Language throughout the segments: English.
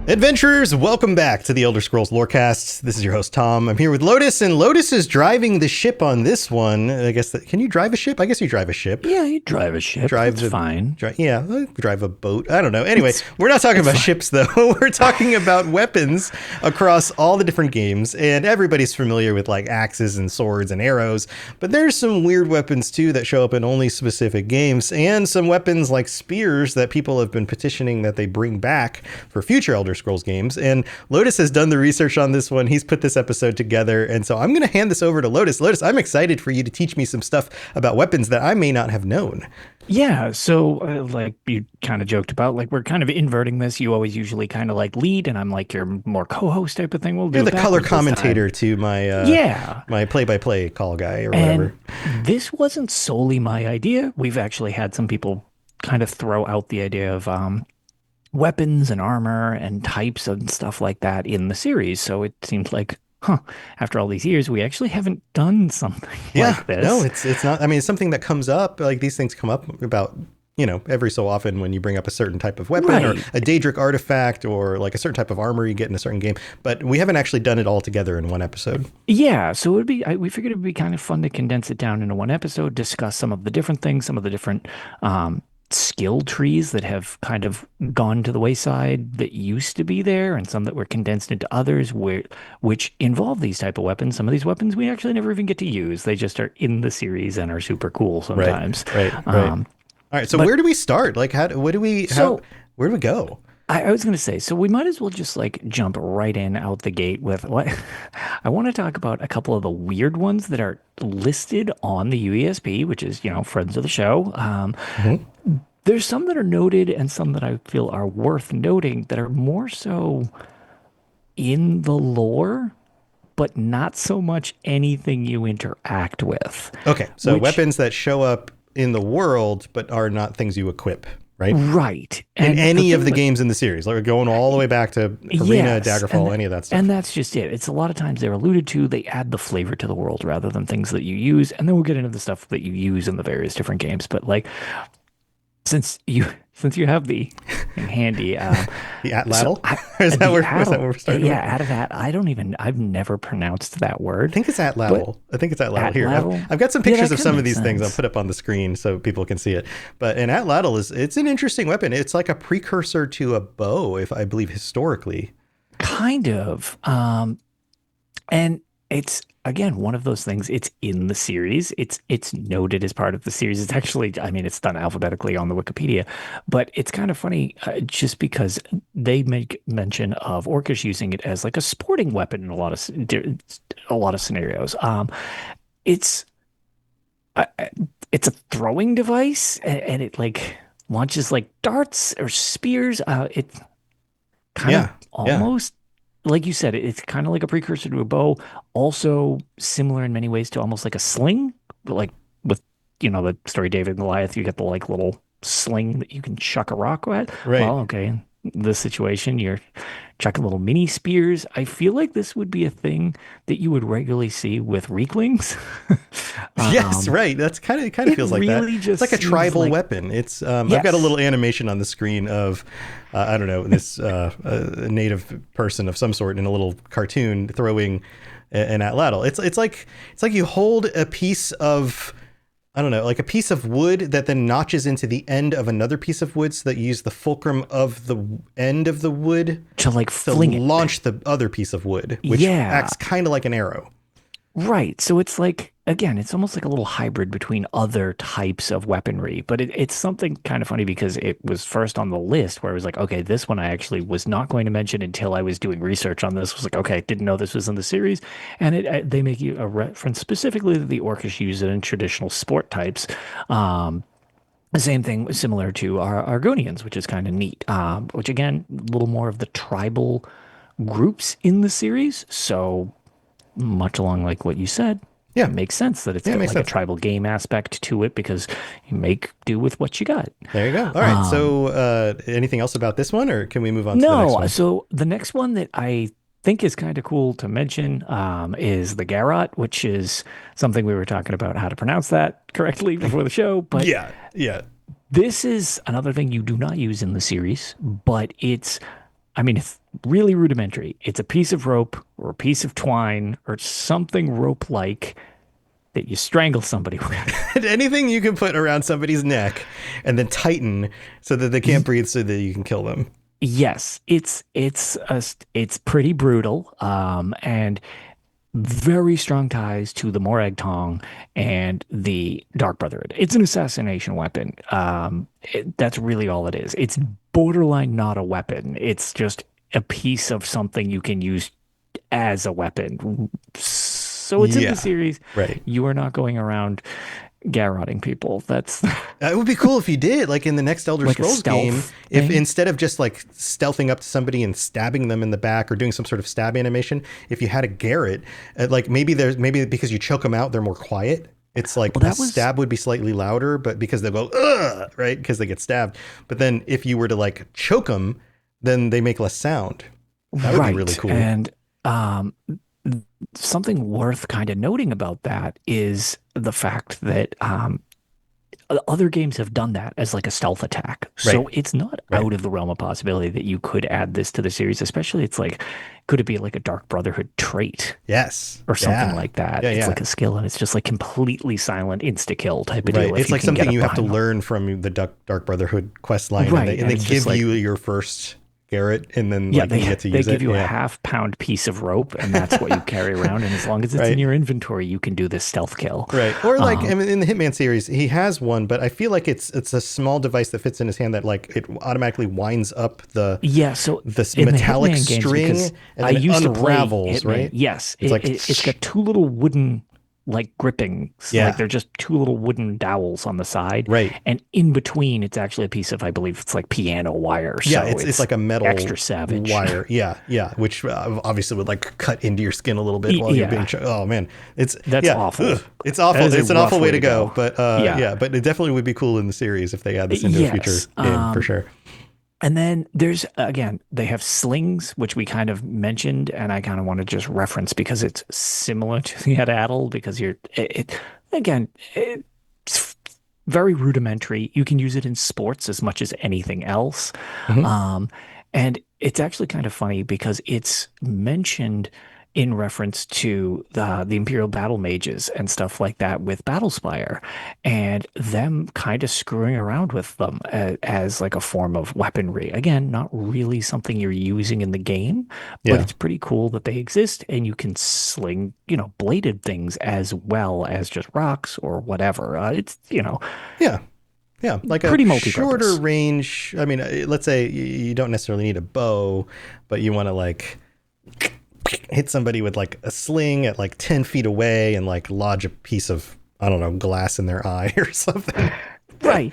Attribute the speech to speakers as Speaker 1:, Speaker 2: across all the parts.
Speaker 1: Adventurers, welcome back to the Elder Scrolls Lorecast. This is your host, Tom. I'm here with Lotus, and Lotus is driving the ship on this one. I guess, can you drive a ship? I guess you drive a ship.
Speaker 2: Yeah, you drive a ship. That's fine.
Speaker 1: Drive a boat. I don't know. Anyway, we're not talking about ships, though. We're talking about weapons across all the different games, and everybody's familiar with, like, axes and swords and arrows, but there's some weird weapons, too, that show up in only specific games, and some weapons like spears that people have been petitioning that they bring back for future Elder Scrolls games. And Lotus has done the research on this one. He's put this episode together. And so I'm going to hand this over to Lotus. Lotus, I'm excited for you to teach me some stuff about weapons that I may not have known.
Speaker 2: Yeah, so like you kind of joked about, like we're kind of inverting this. You always usually kind of like lead, and I'm like your more co-host type of thing. We'll do.
Speaker 1: You're the color commentator to my my play-by-play call guy or whatever.
Speaker 2: And this wasn't solely my idea. We've actually had some people kind of throw out the idea of weapons and armor and types and stuff like that in the series. So it seems like, after all these years, we actually haven't done something like this.
Speaker 1: No, it's not. I mean, it's something that comes up. Like these things come up about, every so often when you bring up a certain type of weapon or a Daedric artifact or like a certain type of armor you get in a certain game. But we haven't actually done it all together in one episode.
Speaker 2: Yeah, so we figured it would be kind of fun to condense it down into one episode, discuss some of the different things, some of the different skill trees that have kind of gone to the wayside that used to be there, and some that were condensed into others which involve these type of weapons. Some of these weapons we actually never even get to use. They just are in the series and are super cool sometimes.
Speaker 1: Right. All right. So where do we start? Like, where do we go?
Speaker 2: I was going to say, so we might as well just like jump right in out the gate with what I want to talk about. A couple of the weird ones that are listed on the UESP, which is, friends of the show. There's some that are noted and some that I feel are worth noting that are more so in the lore, but not so much anything you interact with.
Speaker 1: Okay. So weapons that show up in the world, but are not things you equip. Right. In any of the games in the series, like going all the way back to Arena, Daggerfall, any of that stuff.
Speaker 2: And that's just it. It's a lot of times they're alluded to. They add the flavor to the world rather than things that you use. And then we'll get into the stuff that you use in the various different games. But like, since you have the handy
Speaker 1: the atlatl, is that where we're starting?
Speaker 2: Yeah, Atathat. I've never pronounced that word.
Speaker 1: I think it's atlatl. Here. I've got some pictures of some of these things I'll put up on the screen so people can see it. But an atlatl it's an interesting weapon. It's like a precursor to a bow, if I believe historically.
Speaker 2: Kind of. And it's, again, one of those things. It's in the series. It's noted as part of the series. It's actually, it's done alphabetically on the Wikipedia, but it's kind of funny just because they make mention of orcish using it as like a sporting weapon in a lot of scenarios. It's a throwing device, and it like launches like darts or spears. It kind of almost. Like you said, it's kind of like a precursor to a bow, also similar in many ways to almost like a sling, but like with, the story David and Goliath, you get the like little sling that you can chuck a rock at.
Speaker 1: Right.
Speaker 2: Well, okay, in this situation, you're chucking little mini spears. I feel like this would be a thing that you would regularly see with Reeklings.
Speaker 1: Yes, right. That's kind of feels like
Speaker 2: really
Speaker 1: that. It's like a tribal weapon. It's I've got a little animation on the screen of I don't know, this native person of some sort in a little cartoon throwing an atlatl. It's like you hold a piece of, I don't know, like a piece of wood that then notches into the end of another piece of wood so that you use the fulcrum of the end of the wood
Speaker 2: to like fling it,
Speaker 1: launch the other piece of wood, which acts kind of like an arrow.
Speaker 2: Right. So it's like, again, it's almost like a little hybrid between other types of weaponry, but it's something kind of funny because it was first on the list where I was like, okay, this one I actually was not going to mention until I was doing research on this. I was like, okay, didn't know this was in the series. And they make you a reference specifically that the orcish use it in traditional sport types. The same thing similar to our Argonians, which is kind of neat, which again, a little more of the tribal groups in the series. So much along like what you said, it makes sense that it's got like a tribal game aspect to it because you make do with what you got.
Speaker 1: There you go. All right. So anything else about this one, or can we move on to the next one?
Speaker 2: No. So the next one that I think is kind of cool to mention is the Garrote, which is something we were talking about how to pronounce that correctly before the show. But
Speaker 1: yeah.
Speaker 2: This is another thing you do not use in the series, but it's really rudimentary. It's a piece of rope or a piece of twine or something rope-like that you strangle somebody with.
Speaker 1: Anything you can put around somebody's neck and then tighten so that they can't breathe so that you can kill them.
Speaker 2: Yes, it's pretty brutal, and very strong ties to the Morag Tong and the Dark Brotherhood. It's an assassination weapon. That's really all it is. It's borderline not a weapon. It's just a piece of something you can use as a weapon. So it's in the
Speaker 1: Yeah.
Speaker 2: series.
Speaker 1: Right.
Speaker 2: You are not going around garroting people. That's
Speaker 1: It would be cool if you did, like in the next Elder
Speaker 2: like a
Speaker 1: Scrolls game,
Speaker 2: stealth
Speaker 1: if
Speaker 2: thing.
Speaker 1: instead of just like stealthing up to somebody and stabbing them in the back or doing some sort of stab animation, if you had a Garrett, like maybe because you choke them out, they're more quiet. It's like
Speaker 2: Well,
Speaker 1: a
Speaker 2: that was
Speaker 1: stab would be slightly louder, but because they'll go, ugh, right? Because they get stabbed. But then if you were to like choke them, then they make less sound. That would be really
Speaker 2: right.
Speaker 1: cool.
Speaker 2: And something worth kind of noting about that is the fact that other games have done that as like a stealth attack.
Speaker 1: Right.
Speaker 2: So it's not
Speaker 1: Right.
Speaker 2: out of the realm of possibility that you could add this to the series, especially it's like, could it be like a Dark Brotherhood trait
Speaker 1: Yes.
Speaker 2: or something
Speaker 1: Yeah.
Speaker 2: like that?
Speaker 1: Yeah.
Speaker 2: It's
Speaker 1: Yeah.
Speaker 2: like a skill and it's just like completely silent insta kill type of
Speaker 1: Right.
Speaker 2: deal if
Speaker 1: It's
Speaker 2: you
Speaker 1: like
Speaker 2: can get
Speaker 1: something
Speaker 2: up
Speaker 1: you have to
Speaker 2: behind them.
Speaker 1: learn from the Dark Brotherhood quest line, and
Speaker 2: Right.
Speaker 1: they
Speaker 2: And it's
Speaker 1: give
Speaker 2: just like,
Speaker 1: you your first Garrett, and then
Speaker 2: yeah,
Speaker 1: like you get to
Speaker 2: they
Speaker 1: use
Speaker 2: give
Speaker 1: it.
Speaker 2: you a
Speaker 1: Yeah.
Speaker 2: half-pound piece of rope, and that's what you carry around. And as long as it's in
Speaker 1: Right.
Speaker 2: your inventory, you can do this stealth kill.
Speaker 1: Right. Or like
Speaker 2: Um,
Speaker 1: I mean, in the Hitman series, he has one, but I feel like it's a small device that fits in his hand that like it automatically winds up
Speaker 2: yeah, so
Speaker 1: this
Speaker 2: in the
Speaker 1: metallic
Speaker 2: Hitman games, because
Speaker 1: string and
Speaker 2: I
Speaker 1: then it
Speaker 2: used to play
Speaker 1: unravels,
Speaker 2: Hitman,
Speaker 1: right?
Speaker 2: yes,
Speaker 1: It's like
Speaker 2: it's got two little wooden like grippings, like
Speaker 1: yeah.
Speaker 2: they're just two little wooden dowels on the side,
Speaker 1: Right.
Speaker 2: and in between, it's actually a piece of, I believe it's like piano wire,
Speaker 1: Yeah,
Speaker 2: so
Speaker 1: it's
Speaker 2: it's
Speaker 1: like a metal
Speaker 2: extra savage.
Speaker 1: wire. Yeah, yeah, which obviously would like cut into your skin a little bit while you're being.
Speaker 2: Yeah,
Speaker 1: Oh man, it's
Speaker 2: that's
Speaker 1: yeah,
Speaker 2: awful.
Speaker 1: ugh, it's
Speaker 2: That
Speaker 1: awful.
Speaker 2: is a
Speaker 1: It's an
Speaker 2: rough
Speaker 1: awful way
Speaker 2: way
Speaker 1: to
Speaker 2: to
Speaker 1: go,
Speaker 2: go.
Speaker 1: but
Speaker 2: Yeah.
Speaker 1: yeah, but it definitely would be cool in the series if they add this into a future
Speaker 2: Yes.
Speaker 1: game for sure.
Speaker 2: And then there's again, they have slings, which we kind of mentioned, and I kind of want to just reference because it's similar to the Adaddle because again, it's very rudimentary. You can use it in sports as much as anything else.
Speaker 1: Hmm.
Speaker 2: Um, and it's actually kind of funny because it's mentioned in reference to the Imperial Battle Mages and stuff like that with Battlespire and them kind of screwing around with them as like a form of weaponry. Again, not really something you're using in the game, but
Speaker 1: Yeah,
Speaker 2: it's pretty cool that they exist and you can sling, bladed things as well as just rocks or whatever. It's
Speaker 1: yeah, yeah. Like a
Speaker 2: pretty
Speaker 1: shorter
Speaker 2: multi-purpose.
Speaker 1: range. I mean, let's say you don't necessarily need a bow, but you want to like hit somebody with like a sling at like 10 feet away and like lodge a piece of, I don't know, glass in their eye or something.
Speaker 2: Right.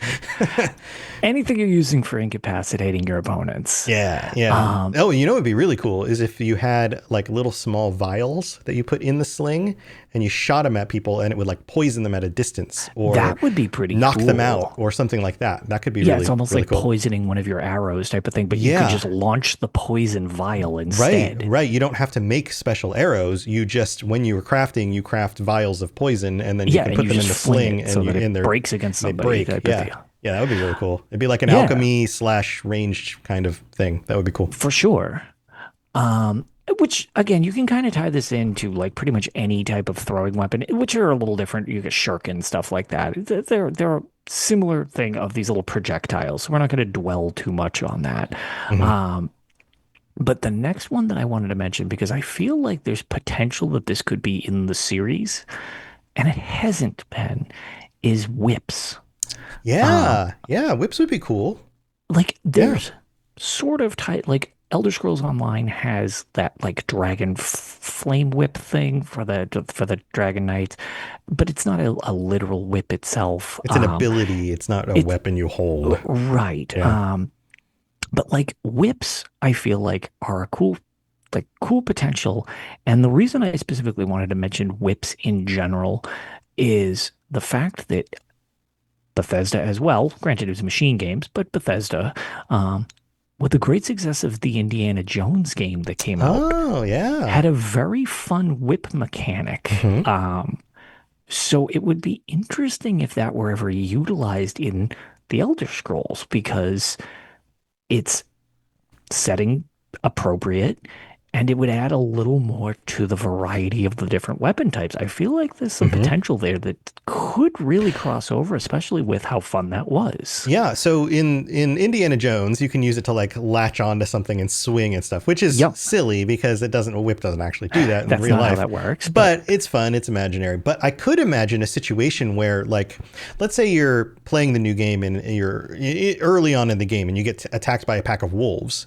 Speaker 2: Anything you're using for incapacitating your opponents.
Speaker 1: Yeah, yeah.
Speaker 2: Um,
Speaker 1: Oh, you know what would be really cool is if you had like little small vials that you put in the sling and you shot them at people and it would like poison them at a distance or
Speaker 2: that would be pretty
Speaker 1: knock them out
Speaker 2: cool.
Speaker 1: or something like that. That could be
Speaker 2: Yeah,
Speaker 1: really,
Speaker 2: it's almost
Speaker 1: really
Speaker 2: like
Speaker 1: cool.
Speaker 2: poisoning one of your arrows type of thing, but you could
Speaker 1: Yeah,
Speaker 2: just launch the poison vial
Speaker 1: right,
Speaker 2: instead.
Speaker 1: right. You don't have to make special arrows. You just, when you were crafting, you craft vials of poison and then you
Speaker 2: Yeah,
Speaker 1: can
Speaker 2: and
Speaker 1: put
Speaker 2: you
Speaker 1: them in
Speaker 2: just
Speaker 1: the
Speaker 2: fling
Speaker 1: sling
Speaker 2: it so
Speaker 1: and you
Speaker 2: that
Speaker 1: in
Speaker 2: it
Speaker 1: there,
Speaker 2: breaks against
Speaker 1: they
Speaker 2: somebody
Speaker 1: break.
Speaker 2: type of
Speaker 1: Yeah.
Speaker 2: deal.
Speaker 1: Yeah, that would be really cool. It'd be like an
Speaker 2: Yeah,
Speaker 1: alchemy slash ranged kind of thing. That would be cool.
Speaker 2: for sure. Which again, you can kind of tie this into like pretty much any type of throwing weapon, which are a little different. You get shuriken stuff like that. They're a similar thing of these little projectiles. So we're not going to dwell too much on that.
Speaker 1: Hmm.
Speaker 2: Um, but the next one that I wanted to mention, because I feel like there's potential that this could be in the series, and it hasn't been, is whips. Um,
Speaker 1: Yeah, yeah. Whips would be cool.
Speaker 2: like
Speaker 1: Yeah.
Speaker 2: there's sort of tight, like Elder Scrolls Online has that like dragon flame whip thing for the Dragon Knights, but it's not a literal whip itself.
Speaker 1: It's an ability. It's not a
Speaker 2: It's
Speaker 1: weapon you hold.
Speaker 2: right.
Speaker 1: Yeah.
Speaker 2: But like whips, I feel like are a cool potential. And the reason I specifically wanted to mention whips in general is the fact that Bethesda as well, granted it was machine games, but Bethesda, um, with the great success of the Indiana Jones game that came out,
Speaker 1: Oh, yeah.
Speaker 2: had a very fun whip mechanic.
Speaker 1: Hmm.
Speaker 2: So it would be interesting if that were ever utilized in the Elder Scrolls because it's setting appropriate, and it would add a little more to the variety of the different weapon types. I feel like there's some
Speaker 1: Hmm.
Speaker 2: potential there that could really cross over, especially with how fun that was.
Speaker 1: Yeah, so in Indiana Jones, you can use it to like latch onto something and swing and stuff, which is
Speaker 2: Yep,
Speaker 1: silly because a whip doesn't actually do that in
Speaker 2: that's
Speaker 1: real
Speaker 2: not how
Speaker 1: life.
Speaker 2: that works, but
Speaker 1: But it's fun, it's imaginary. But I could imagine a situation where, like, let's say you're playing the new game and early on in the game and you get attacked by a pack of wolves,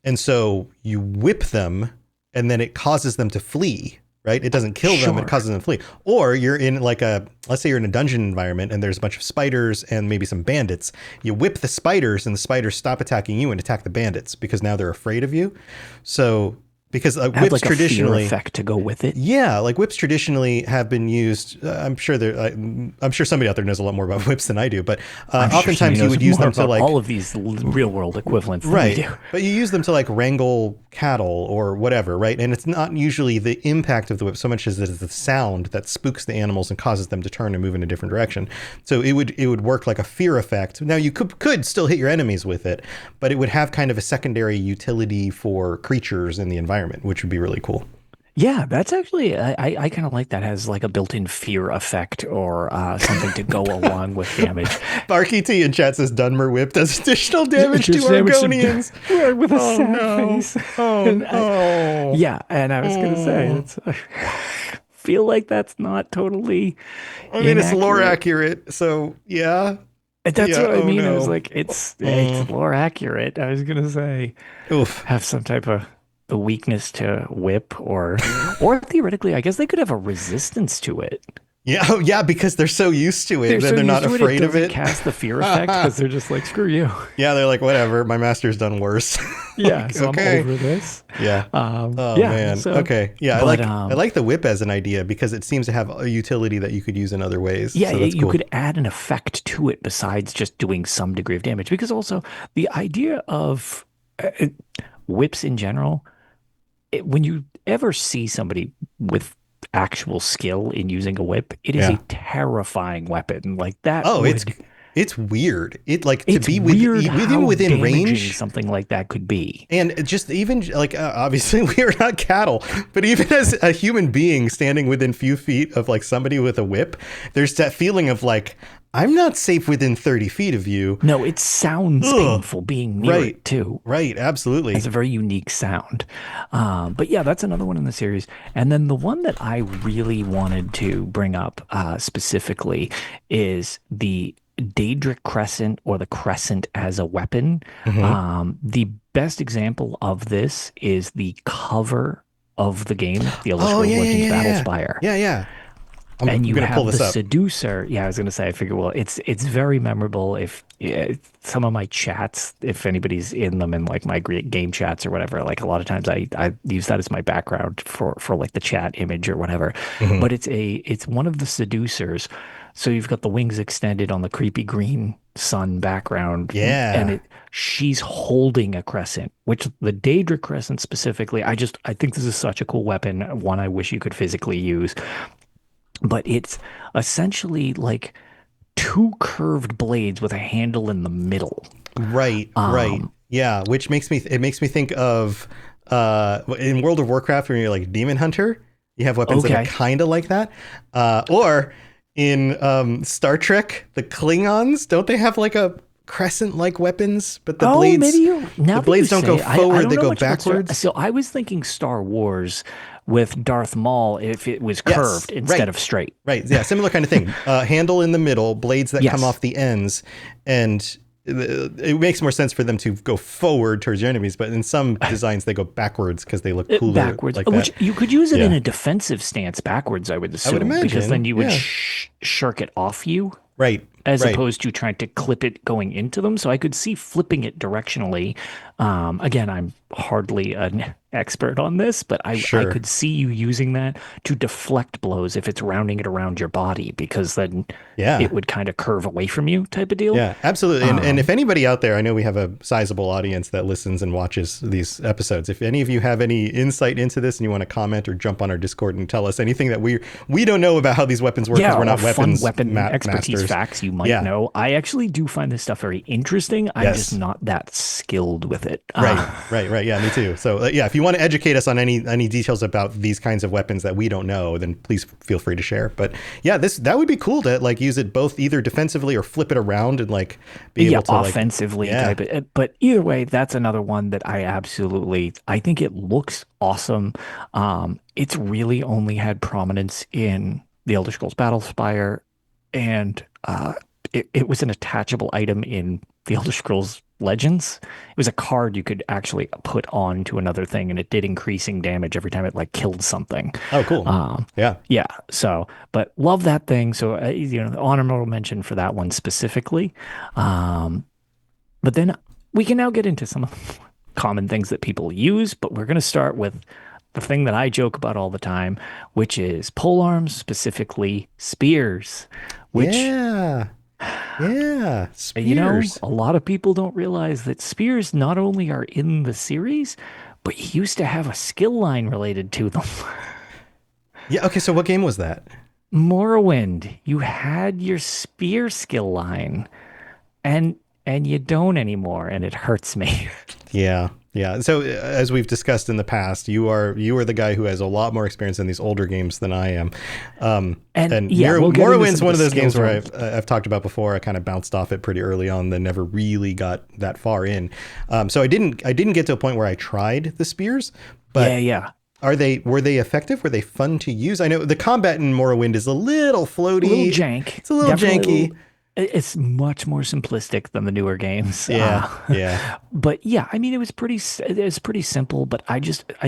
Speaker 1: and so you whip them, and then it causes them to flee. Right? It doesn't kill them, it
Speaker 2: sure.
Speaker 1: causes them to flee. Or you're in like let's say you're in a dungeon environment and there's a bunch of spiders and maybe some bandits. You whip the spiders and the spiders stop attacking you and attack the bandits because now they're afraid of you. So, because
Speaker 2: Add
Speaker 1: whips
Speaker 2: like a fear
Speaker 1: traditionally,
Speaker 2: effect to go with it.
Speaker 1: yeah, like whips traditionally have been used. I'm sure somebody out there knows a lot more about whips than I do, but
Speaker 2: I'm sure
Speaker 1: oftentimes
Speaker 2: somebody
Speaker 1: you
Speaker 2: knows
Speaker 1: would use
Speaker 2: more
Speaker 1: them to
Speaker 2: about
Speaker 1: like
Speaker 2: all of these real world equivalents than we
Speaker 1: right.
Speaker 2: do.
Speaker 1: But you use them to like wrangle cattle or whatever, right? And it's not usually the impact of the whip so much as it is the sound that spooks the animals and causes them to turn and move in a different direction. So it would work like a fear effect. Now you could still hit your enemies with it, but it would have kind of a secondary utility for creatures in the environment, which would be really cool.
Speaker 2: Yeah, that's actually I kind of like that has like a built-in fear effect or something to go along with damage.
Speaker 1: Barky T in chat says Dunmer whip does additional damage to
Speaker 2: Just damage to
Speaker 1: Argonians.
Speaker 2: with a
Speaker 1: Oh
Speaker 2: sad
Speaker 1: no.
Speaker 2: face.
Speaker 1: Oh
Speaker 2: And
Speaker 1: no.
Speaker 2: yeah, and I was gonna say
Speaker 1: Oh.
Speaker 2: it's feel like that's not totally
Speaker 1: I mean, it's lore
Speaker 2: inaccurate.
Speaker 1: accurate, so yeah.
Speaker 2: That's
Speaker 1: Yeah,
Speaker 2: what I
Speaker 1: oh
Speaker 2: mean. I was
Speaker 1: no.
Speaker 2: like, it's
Speaker 1: Mm.
Speaker 2: lore accurate. I was gonna say
Speaker 1: Oof.
Speaker 2: have some type of a weakness to whip or theoretically, I guess they could have a resistance to it.
Speaker 1: Yeah, oh, yeah, because they're so used to it
Speaker 2: They're
Speaker 1: that
Speaker 2: so
Speaker 1: they're
Speaker 2: used
Speaker 1: not
Speaker 2: to it, it
Speaker 1: afraid of
Speaker 2: doesn't
Speaker 1: it.
Speaker 2: cast the fear effect because they're just like, screw you.
Speaker 1: Yeah, they're like, whatever, my master's done worse.
Speaker 2: Yeah,
Speaker 1: Like,
Speaker 2: so I'm
Speaker 1: okay.
Speaker 2: over this.
Speaker 1: Yeah. Oh
Speaker 2: Yeah,
Speaker 1: man.
Speaker 2: so
Speaker 1: Okay. Yeah,
Speaker 2: but
Speaker 1: I like the whip as an idea because it seems to have a utility that you could use in other ways.
Speaker 2: yeah,
Speaker 1: So that's
Speaker 2: you
Speaker 1: cool.
Speaker 2: could add an effect to it besides just doing some degree of damage because also the idea of whips in general, when you ever see somebody with actual skill in using a whip, it is a
Speaker 1: Yeah.
Speaker 2: terrifying weapon. Like that
Speaker 1: Oh,
Speaker 2: would
Speaker 1: it's weird. It like to
Speaker 2: it's
Speaker 1: be with
Speaker 2: weird
Speaker 1: even
Speaker 2: how
Speaker 1: within
Speaker 2: damaging
Speaker 1: range.
Speaker 2: something like that could be.
Speaker 1: And it just even like obviously we are not cattle, but even as a human being standing within few feet of like somebody with a whip, there's that feeling of like I'm not safe within 30 feet of you.
Speaker 2: No, it sounds
Speaker 1: Ugh.
Speaker 2: painful being near
Speaker 1: Right.
Speaker 2: it too.
Speaker 1: Right. Absolutely.
Speaker 2: It's a very unique sound. But yeah, that's another one in the series. And then the one that I really wanted to bring up specifically is the Daedric Crescent or the Crescent as a weapon.
Speaker 1: Hmm.
Speaker 2: The best example of this is the cover of the game, The Elder
Speaker 1: Oh
Speaker 2: Scrolls
Speaker 1: yeah, yeah,
Speaker 2: Legends
Speaker 1: yeah, yeah,
Speaker 2: Battlespire.
Speaker 1: yeah, yeah. I'm
Speaker 2: And you
Speaker 1: gonna pull
Speaker 2: have the
Speaker 1: this up.
Speaker 2: seducer. Yeah, I was gonna say. I figure, well, it's very memorable. If some of my chats, if anybody's in them in like my game chats or whatever, like a lot of times I use that as my background for like the chat image or whatever.
Speaker 1: Hmm.
Speaker 2: But it's one of the seducers. So you've got the wings extended on the creepy green sun background, and
Speaker 1: Yeah.
Speaker 2: she's holding a crescent, which the Daedra crescent specifically. I think this is such a cool weapon. One I wish you could physically use, but it's essentially like two curved blades with a handle in the middle.
Speaker 1: Right. Right.
Speaker 2: Um,
Speaker 1: Yeah. Which makes me think of in World of Warcraft when you're like Demon Hunter, you have weapons that are
Speaker 2: okay.
Speaker 1: kind of like that. Or in Star Trek, the Klingons, don't they have like a crescent-like weapons, but
Speaker 2: Oh, maybe you. Now
Speaker 1: the
Speaker 2: that
Speaker 1: blades
Speaker 2: you
Speaker 1: don't go
Speaker 2: say, I
Speaker 1: forward,
Speaker 2: don't
Speaker 1: they
Speaker 2: know
Speaker 1: go
Speaker 2: much about
Speaker 1: backwards.
Speaker 2: So I was thinking Star Wars with Darth Maul if it was
Speaker 1: Yes.
Speaker 2: curved instead
Speaker 1: Right.
Speaker 2: of straight.
Speaker 1: Right. Yeah. Similar kind of thing. Handle in the middle, blades that come
Speaker 2: Yes.
Speaker 1: off the ends, and it makes more sense for them to go forward towards your enemies. But in some designs, they go backwards because they look cooler
Speaker 2: Backwards,
Speaker 1: like
Speaker 2: which
Speaker 1: that.
Speaker 2: you could use it in
Speaker 1: Yeah.
Speaker 2: a defensive stance backwards, I would
Speaker 1: I would
Speaker 2: assume, because then
Speaker 1: imagine.
Speaker 2: you would
Speaker 1: Yeah.
Speaker 2: shirk it off you
Speaker 1: Right.
Speaker 2: as
Speaker 1: Right.
Speaker 2: opposed to trying to clip it going into them. So I could see flipping it directionally. Again, I'm hardly an expert on this, but I
Speaker 1: Sure.
Speaker 2: could see you using that to deflect blows if it's rounding it around your body, because then
Speaker 1: Yeah.
Speaker 2: it would kind of curve away from you type of deal.
Speaker 1: Yeah, absolutely. And if
Speaker 2: Um,
Speaker 1: anybody out there, I know we have a sizable audience that listens and watches these episodes. If any of you have any insight into this and you want to comment or jump on our Discord and tell us anything that we don't know about how these weapons work because
Speaker 2: yeah,
Speaker 1: we're not
Speaker 2: or fun
Speaker 1: weapons
Speaker 2: weapon expertise
Speaker 1: masters.
Speaker 2: facts you might
Speaker 1: Yeah.
Speaker 2: know. I actually do find this stuff very interesting. I'm just
Speaker 1: Yes.
Speaker 2: not that skilled with it.
Speaker 1: Right. Yeah, me too. So yeah, if you want to educate us on any details about these kinds of weapons that we don't know, then please feel free to share. But yeah, that would be cool to like use it both either defensively or flip it around and like be
Speaker 2: Yeah,
Speaker 1: able to like,
Speaker 2: offensively
Speaker 1: yeah,
Speaker 2: type it. But either way, that's another one that I think it looks awesome. It's really only had prominence in the Elder Scrolls Battlespire, and it was an attachable item in the Elder Scrolls Legends. It was a card you could actually put on to another thing, and it did increasing damage every time it like killed something.
Speaker 1: oh cool,
Speaker 2: Um,
Speaker 1: yeah,
Speaker 2: yeah, so, but love that thing. So, honorable mention for that one specifically. Um, but then we can now get into some of the common things that people use, but we're going to start with the thing that I joke about all the time, which is pole arms, specifically spears, which,
Speaker 1: yeah, yeah, spears.
Speaker 2: a lot of people don't realize that spears not only are in the series, but you used to have a skill line related to them.
Speaker 1: Yeah, okay, so what game was that?
Speaker 2: Morrowind, you had your spear skill line, and you don't anymore, and it hurts me.
Speaker 1: Yeah, yeah. So as we've discussed in the past, you are the guy who has a lot more experience in these older games than I am.
Speaker 2: And
Speaker 1: And
Speaker 2: yeah, we'll get into
Speaker 1: Morrowind's
Speaker 2: some
Speaker 1: one
Speaker 2: of
Speaker 1: of
Speaker 2: the
Speaker 1: those games
Speaker 2: skills
Speaker 1: where
Speaker 2: ones.
Speaker 1: I've talked about before. I kind of bounced off it pretty early on, then never really got that far in. So I didn't get to a point where I tried the spears,
Speaker 2: Yeah,
Speaker 1: but
Speaker 2: yeah.
Speaker 1: were they effective? Were they fun to use? I know the combat in Morrowind is a little
Speaker 2: A little
Speaker 1: floaty.
Speaker 2: jank.
Speaker 1: It's a little
Speaker 2: Definitely
Speaker 1: janky.
Speaker 2: it's much more simplistic than the newer games.
Speaker 1: Yeah, yeah.
Speaker 2: But yeah, I mean, it's pretty simple, but I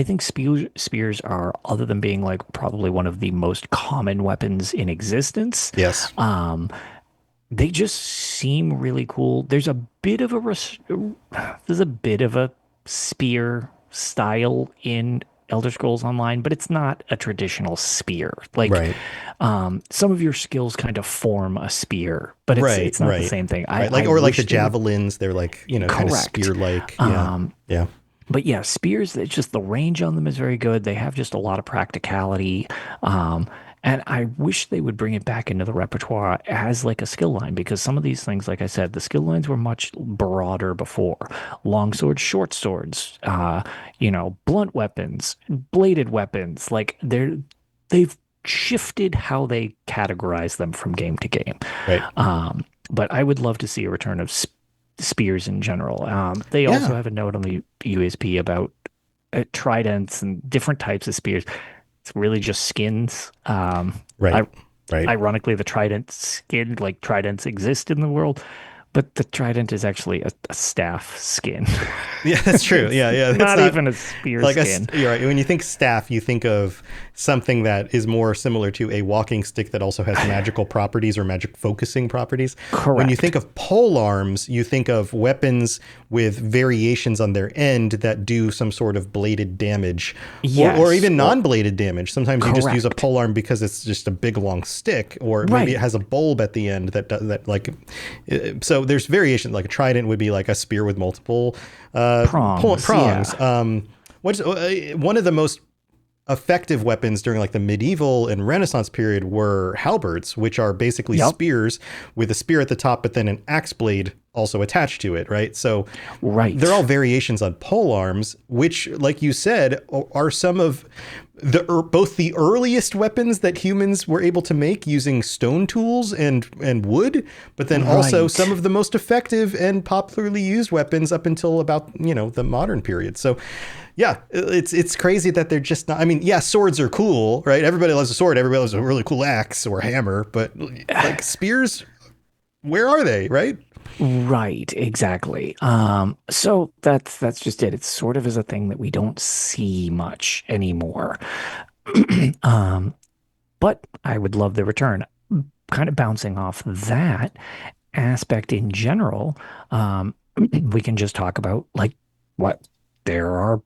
Speaker 2: think spears are, other than being like probably one of the most common weapons in existence,
Speaker 1: Yes.
Speaker 2: um, they just seem really cool. There's a bit of a spear style in Elder Scrolls Online, but it's not a traditional spear. Like,
Speaker 1: Right.
Speaker 2: some of your skills kind of form a spear, but
Speaker 1: Right,
Speaker 2: it's not the
Speaker 1: right.
Speaker 2: same thing.
Speaker 1: Right.
Speaker 2: I
Speaker 1: Like or like the
Speaker 2: wish they would.
Speaker 1: javelins, they're like, kind of
Speaker 2: Correct.
Speaker 1: spear like. Yeah.
Speaker 2: Um,
Speaker 1: Yeah.
Speaker 2: but yeah, spears, it's just the range on them is very good. They have just a lot of practicality. Um, and I wish they would bring it back into the repertoire as like a skill line, because some of these things, like I said, the skill lines were much broader before. Long swords, short swords, blunt weapons, bladed weapons. Like they've shifted how they categorize them from game to game.
Speaker 1: Right.
Speaker 2: But I would love to see a return of spears in general. They also
Speaker 1: Yeah.
Speaker 2: have a note on the USP about tridents and different types of spears. It's really just skins.
Speaker 1: Right. Right.
Speaker 2: Ironically, the trident skin, like tridents exist in the world, but the trident is actually a staff skin.
Speaker 1: Yeah, that's true.
Speaker 2: It's
Speaker 1: Yeah, yeah. That's
Speaker 2: not
Speaker 1: not
Speaker 2: even a spear
Speaker 1: like
Speaker 2: skin.
Speaker 1: you're right. When you think staff, you think of something that is more similar to a walking stick that also has magical properties or magic focusing properties. When you
Speaker 2: Correct.
Speaker 1: think of pole arms, you think of weapons with variations on their end that do some sort of bladed damage, or
Speaker 2: Yes.
Speaker 1: even non-bladed damage. Sometimes you just use a
Speaker 2: Correct.
Speaker 1: pole arm because it's just a big long stick, or maybe it
Speaker 2: Right.
Speaker 1: has a bulb at the end that does that. Like, so there's variation. Like a trident would be like a spear with multiple prongs.
Speaker 2: Yeah.
Speaker 1: What's one of the most effective weapons during like the medieval and Renaissance period were halberds, which are basically
Speaker 2: Yep.
Speaker 1: spears with a spear at the top, but then an axe blade also attached to it, right? So
Speaker 2: Right.
Speaker 1: they're all variations on pole arms, which, like you said, are some of both the earliest weapons that humans were able to make using stone tools and wood, but then also
Speaker 2: Right.
Speaker 1: some of the most effective and popularly used weapons up until about the modern period. So yeah, it's crazy that they're just not. I mean, yeah, swords are cool, right? Everybody loves a sword. Everybody loves a really cool axe or hammer, but like spears, where are they, right?
Speaker 2: Right, exactly. So that's just it. It's sort of is a thing that we don't see much anymore. Um, but I would love the return. Kind of bouncing off that aspect in general, we can just talk about like what there are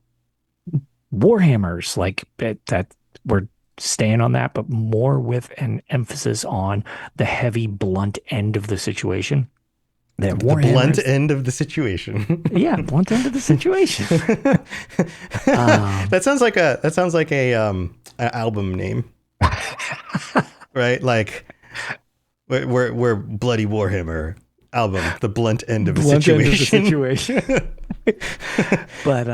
Speaker 2: Warhammers like that we're staying on that, but more with an emphasis on the heavy, blunt end of the situation. That
Speaker 1: The blunt
Speaker 2: Warhammers,
Speaker 1: end of the situation.
Speaker 2: yeah, blunt end of the situation. Um,
Speaker 1: That sounds like a an album name, right? Like we're Bloody Warhammer album, the blunt end of the
Speaker 2: blunt end of the
Speaker 1: situation.
Speaker 2: situation. But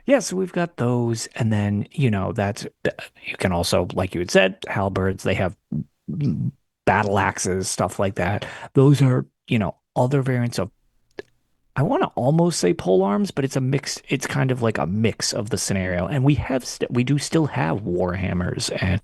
Speaker 2: yeah, so we've got those, and then that's you can also, like you had said, halberds. They have battle axes, stuff like that. Those are other variants of, I want to almost say pole arms, but it's a mix. It's kind of like a mix of the scenario. And we do still have war hammers and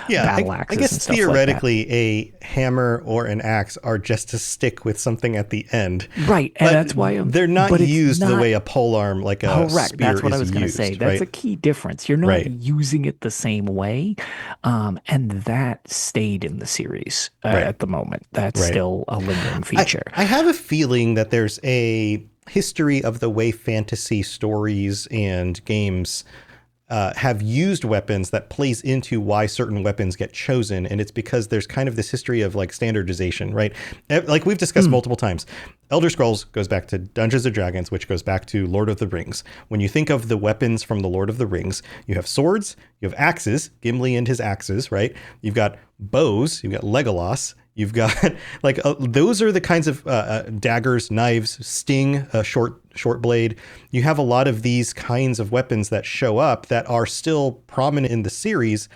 Speaker 1: Yeah,
Speaker 2: battle
Speaker 1: I
Speaker 2: axes
Speaker 1: guess
Speaker 2: and stuff like that.
Speaker 1: theoretically a hammer or an axe are just to stick with something at the end.
Speaker 2: Right. And
Speaker 1: But
Speaker 2: that's why
Speaker 1: they're not
Speaker 2: but it's
Speaker 1: used the
Speaker 2: not
Speaker 1: way a pole arm, like a
Speaker 2: correct.
Speaker 1: spear,
Speaker 2: That's what I
Speaker 1: is
Speaker 2: was going to say.
Speaker 1: used,
Speaker 2: That's
Speaker 1: right?
Speaker 2: a key difference. You're not
Speaker 1: Right,
Speaker 2: using it the same way. And that stayed in the series
Speaker 1: right,
Speaker 2: at the moment. That's
Speaker 1: right.
Speaker 2: still a lingering
Speaker 1: I,
Speaker 2: feature.
Speaker 1: I have a feeling that there's a history of the way fantasy stories and games have used weapons that plays into why certain weapons get chosen. And it's because there's kind of this history of like standardization, right? Like we've discussed
Speaker 2: Mm,
Speaker 1: multiple times. Elder Scrolls goes back to Dungeons and Dragons, which goes back to Lord of the Rings. When you think of the weapons from the Lord of the Rings, you have swords, you have axes, Gimli and his axes, right? You've got bows, you've got Legolas, you've got like those are the kinds of daggers, knives, sting, short blade. You have a lot of these kinds of weapons that show up that are still prominent in the series,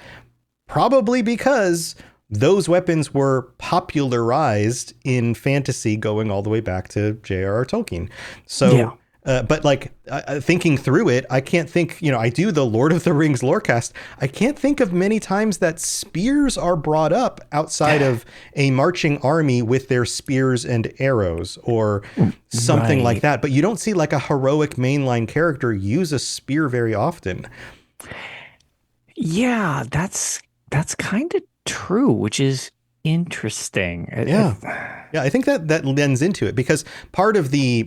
Speaker 1: probably because those weapons were popularized in fantasy going all the way back to J.R.R. Tolkien.
Speaker 2: yeah.
Speaker 1: So, but like thinking through it, I can't think, I do the Lord of the Rings lorecast. I can't think of many times that spears are brought up outside of a marching army with their spears and arrows or something like
Speaker 2: Right.
Speaker 1: that. But you don't see like a heroic mainline character use a spear very often.
Speaker 2: Yeah, that's kind of true, which is interesting.
Speaker 1: Yeah. Yeah, I think that lends into it because part of the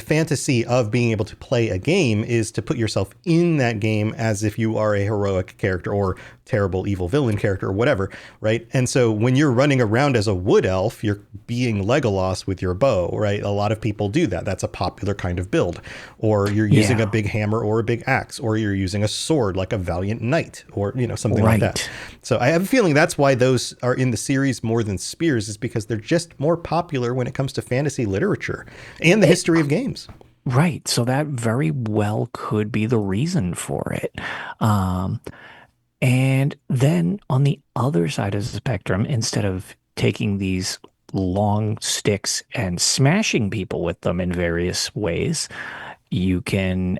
Speaker 1: fantasy of being able to play a game is to put yourself in that game as if you are a heroic character or terrible evil villain character or whatever, right? And so when you're running around as a wood elf, you're being Legolas with your bow, right? A lot of people do that. That's a popular kind of build. Or you're using a
Speaker 2: Yeah.
Speaker 1: big hammer or a big axe, or you're using a sword like a valiant knight or something like that.
Speaker 2: Right.
Speaker 1: So I have a feeling that's why those are in the series more than spears, is because they're just more popular when it comes to fantasy literature and the history of games.
Speaker 2: Right. So that very well could be the reason for it. Um, and then on the other side of the spectrum, instead of taking these long sticks and smashing people with them in various ways, you can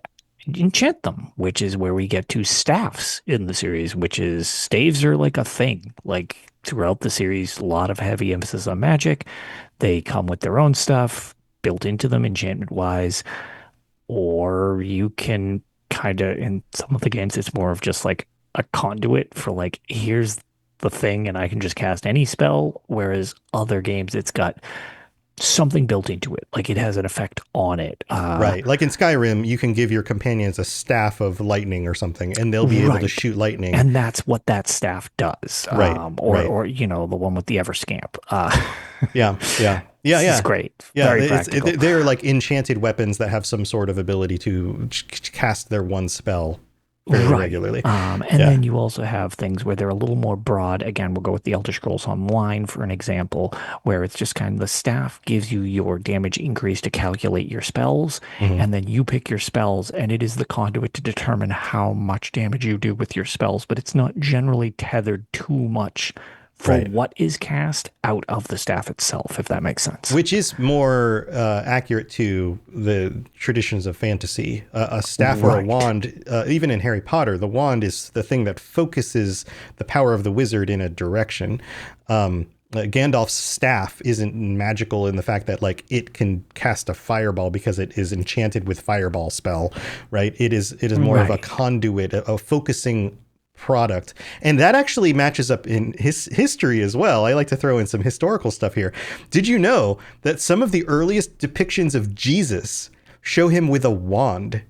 Speaker 2: enchant them, which is where we get to staffs in the series, which is staves are like a thing. Like throughout the series, a lot of heavy emphasis on magic. They come with their own stuff built into them, enchantment wise, or you can kind of, in some of the games, it's more of just like a conduit for like, here's the thing, and I can just cast any spell. Whereas other games, it's got something built into it, like it has an effect on it.
Speaker 1: Right. Like in Skyrim, you can give your companions a staff of lightning or something, and they'll be able to
Speaker 2: Right.
Speaker 1: shoot lightning.
Speaker 2: And that's what that staff does.
Speaker 1: Right.
Speaker 2: Or,
Speaker 1: Right.
Speaker 2: or the one with the Everscamp.
Speaker 1: Yeah. Yeah. Yeah.
Speaker 2: This is
Speaker 1: Yeah.
Speaker 2: great.
Speaker 1: Yeah.
Speaker 2: Very practical.
Speaker 1: They're like enchanted weapons that have some sort of ability to cast their one spell fairly
Speaker 2: Right.
Speaker 1: regularly.
Speaker 2: And
Speaker 1: Yeah.
Speaker 2: then you also have things where they're a little more broad. Again, we'll go with the Elder Scrolls Online for an example, where it's just kind of the staff gives you your damage increase to calculate your spells,
Speaker 1: Mhm.
Speaker 2: and then you pick your spells, and it is the conduit to determine how much damage you do with your spells, but it's not generally tethered too much for
Speaker 1: Right.
Speaker 2: what is cast out of the staff itself, if that makes sense.
Speaker 1: Which is more accurate to the traditions of fantasy. A staff or a
Speaker 2: Right.
Speaker 1: wand, even in Harry Potter, the wand is the thing that focuses the power of the wizard in a direction. Gandalf's staff isn't magical in the fact that like it can cast a fireball because it is enchanted with fireball spell, right? It is more of a
Speaker 2: Right.
Speaker 1: conduit, a focusing product. And that actually matches up in his history as well. I like to throw in some historical stuff here. Did you know that some of the earliest depictions of Jesus show him with a wand?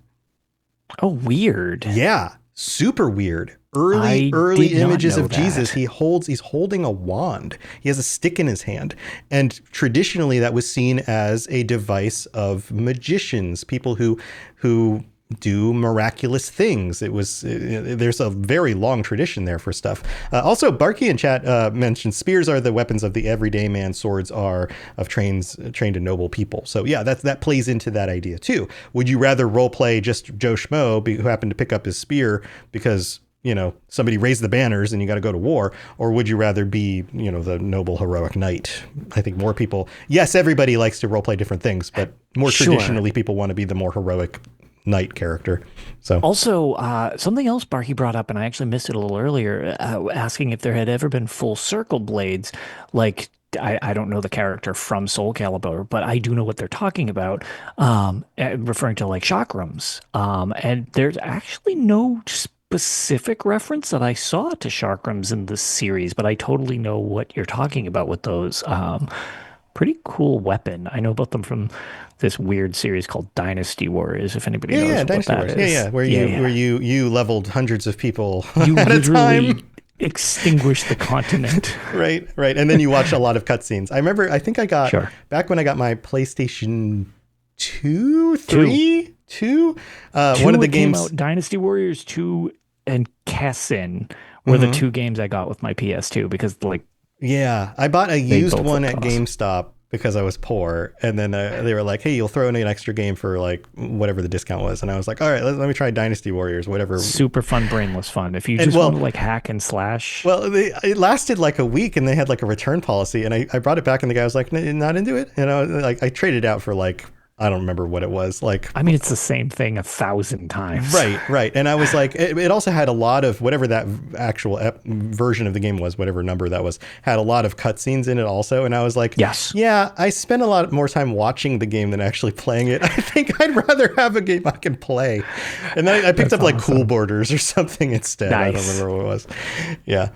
Speaker 2: Oh, weird.
Speaker 1: Yeah, super weird. Early
Speaker 2: I
Speaker 1: early
Speaker 2: did not
Speaker 1: images
Speaker 2: know
Speaker 1: of Jesus,
Speaker 2: that.
Speaker 1: he's holding a wand. He has a stick in his hand. And traditionally that was seen as a device of magicians, people who do miraculous things. There's a very long tradition there for stuff. Also, Barky in chat mentioned spears are the weapons of the everyday man. Swords are of trained and noble people. So yeah, that plays into that idea too. Would you rather role play just Joe Schmo who happened to pick up his spear because somebody raised the banners and you got to go to war, or would you rather be, the noble heroic knight? I think more people, yes, everybody likes to role play different things, but more traditionally people want to be the more heroic knight character. So
Speaker 2: also, something else Barky brought up, and I actually missed it a little earlier, asking if there had ever been full circle blades. Like, I don't know the character from Soul Calibur, but I do know what they're talking about, referring to like chakrams. And there's actually no specific reference that I saw to chakrams in this series, but I totally know what you're talking about with those. Pretty cool weapon. I know about them from this weird series called Dynasty Warriors, if anybody knows what
Speaker 1: Dynasty
Speaker 2: that
Speaker 1: Warriors.
Speaker 2: is.
Speaker 1: Where you leveled hundreds of people
Speaker 2: You
Speaker 1: at a
Speaker 2: literally
Speaker 1: time.
Speaker 2: extinguished the continent.
Speaker 1: Right. And then you watch a lot of cutscenes. I think I got,
Speaker 2: Sure.
Speaker 1: back when I got my PlayStation 2, 3, 2,
Speaker 2: Two
Speaker 1: one of the
Speaker 2: that came
Speaker 1: games.
Speaker 2: out, Dynasty Warriors 2 and Cassin were the two games I got with my PS2 because like
Speaker 1: Yeah, I bought a used
Speaker 2: both
Speaker 1: one
Speaker 2: look
Speaker 1: at
Speaker 2: awesome.
Speaker 1: GameStop because I was poor, and then they were like, "Hey, you'll throw in an extra game for like whatever the discount was," and I was like, "All right, let me try Dynasty Warriors, whatever."
Speaker 2: Super fun, brainless fun. If you
Speaker 1: And
Speaker 2: just want to like hack and slash.
Speaker 1: well, it lasted like a week, and they had like a return policy, and I brought it back, and the guy was like, "Not into it," like I traded out for like I don't remember what it was like.
Speaker 2: I mean, it's the same thing 1,000 times.
Speaker 1: Right. And I was like, it also had a lot of whatever that actual version of the game was, whatever number that was, had a lot of cutscenes in it also. And I was like,
Speaker 2: Yes.
Speaker 1: yeah, I spent a lot more time watching the game than actually playing it. I think I'd rather have a game I can play. And then I picked up like Cool Borders or something instead.
Speaker 2: Nice.
Speaker 1: I don't remember what it was. Yeah.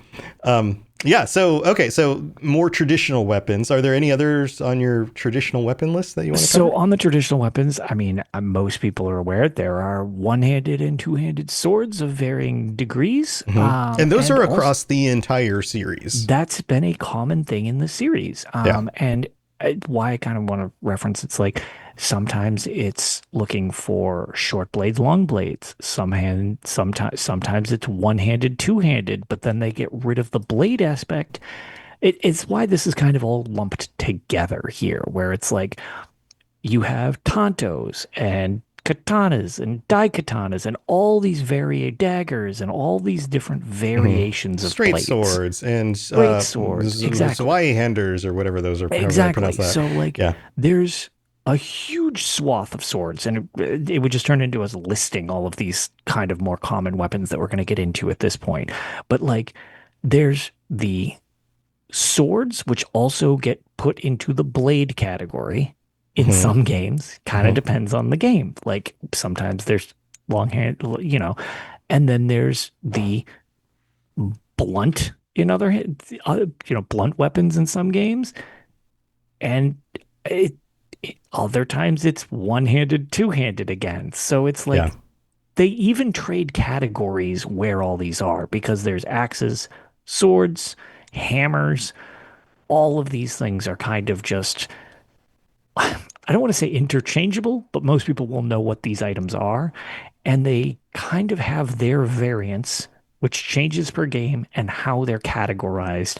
Speaker 1: Yeah. So, okay. So more traditional weapons. Are there any others on your traditional weapon list that you want to cover?
Speaker 2: So on the traditional weapons, I mean, most people are aware there are one-handed and two-handed swords of varying degrees.
Speaker 1: And those are
Speaker 2: also-
Speaker 1: across the entire series.
Speaker 2: That's been a common thing in the series. And why I kind of want to reference it's like sometimes it's looking for short blades, long blades. Sometimes it's one-handed, two-handed, but then they get rid of the blade aspect. It's why this is kind of all lumped together here, where it's like you have tantos and katanas and daikatanas and all these daggers and all these different variations of
Speaker 1: Straight
Speaker 2: blades.
Speaker 1: swords and
Speaker 2: Straight swords, exactly.
Speaker 1: Zweihanders or whatever those are.
Speaker 2: Exactly.
Speaker 1: That.
Speaker 2: So like there's a huge swath of swords, and it would just turn into us listing all of these kind of more common weapons that we're going to get into at this point. But like there's the swords, which also get put into the blade category in some games. Kind of depends on the game. Like sometimes there's long hand, and then there's the blunt in blunt weapons in some games, and other times it's one-handed, two-handed again. So it's like they even trade categories where all these are because there's axes, swords, hammers. All of these things are kind of just, I don't want to say interchangeable, but most people will know what these items are. And they kind of have their variants, which changes per game and how they're categorized,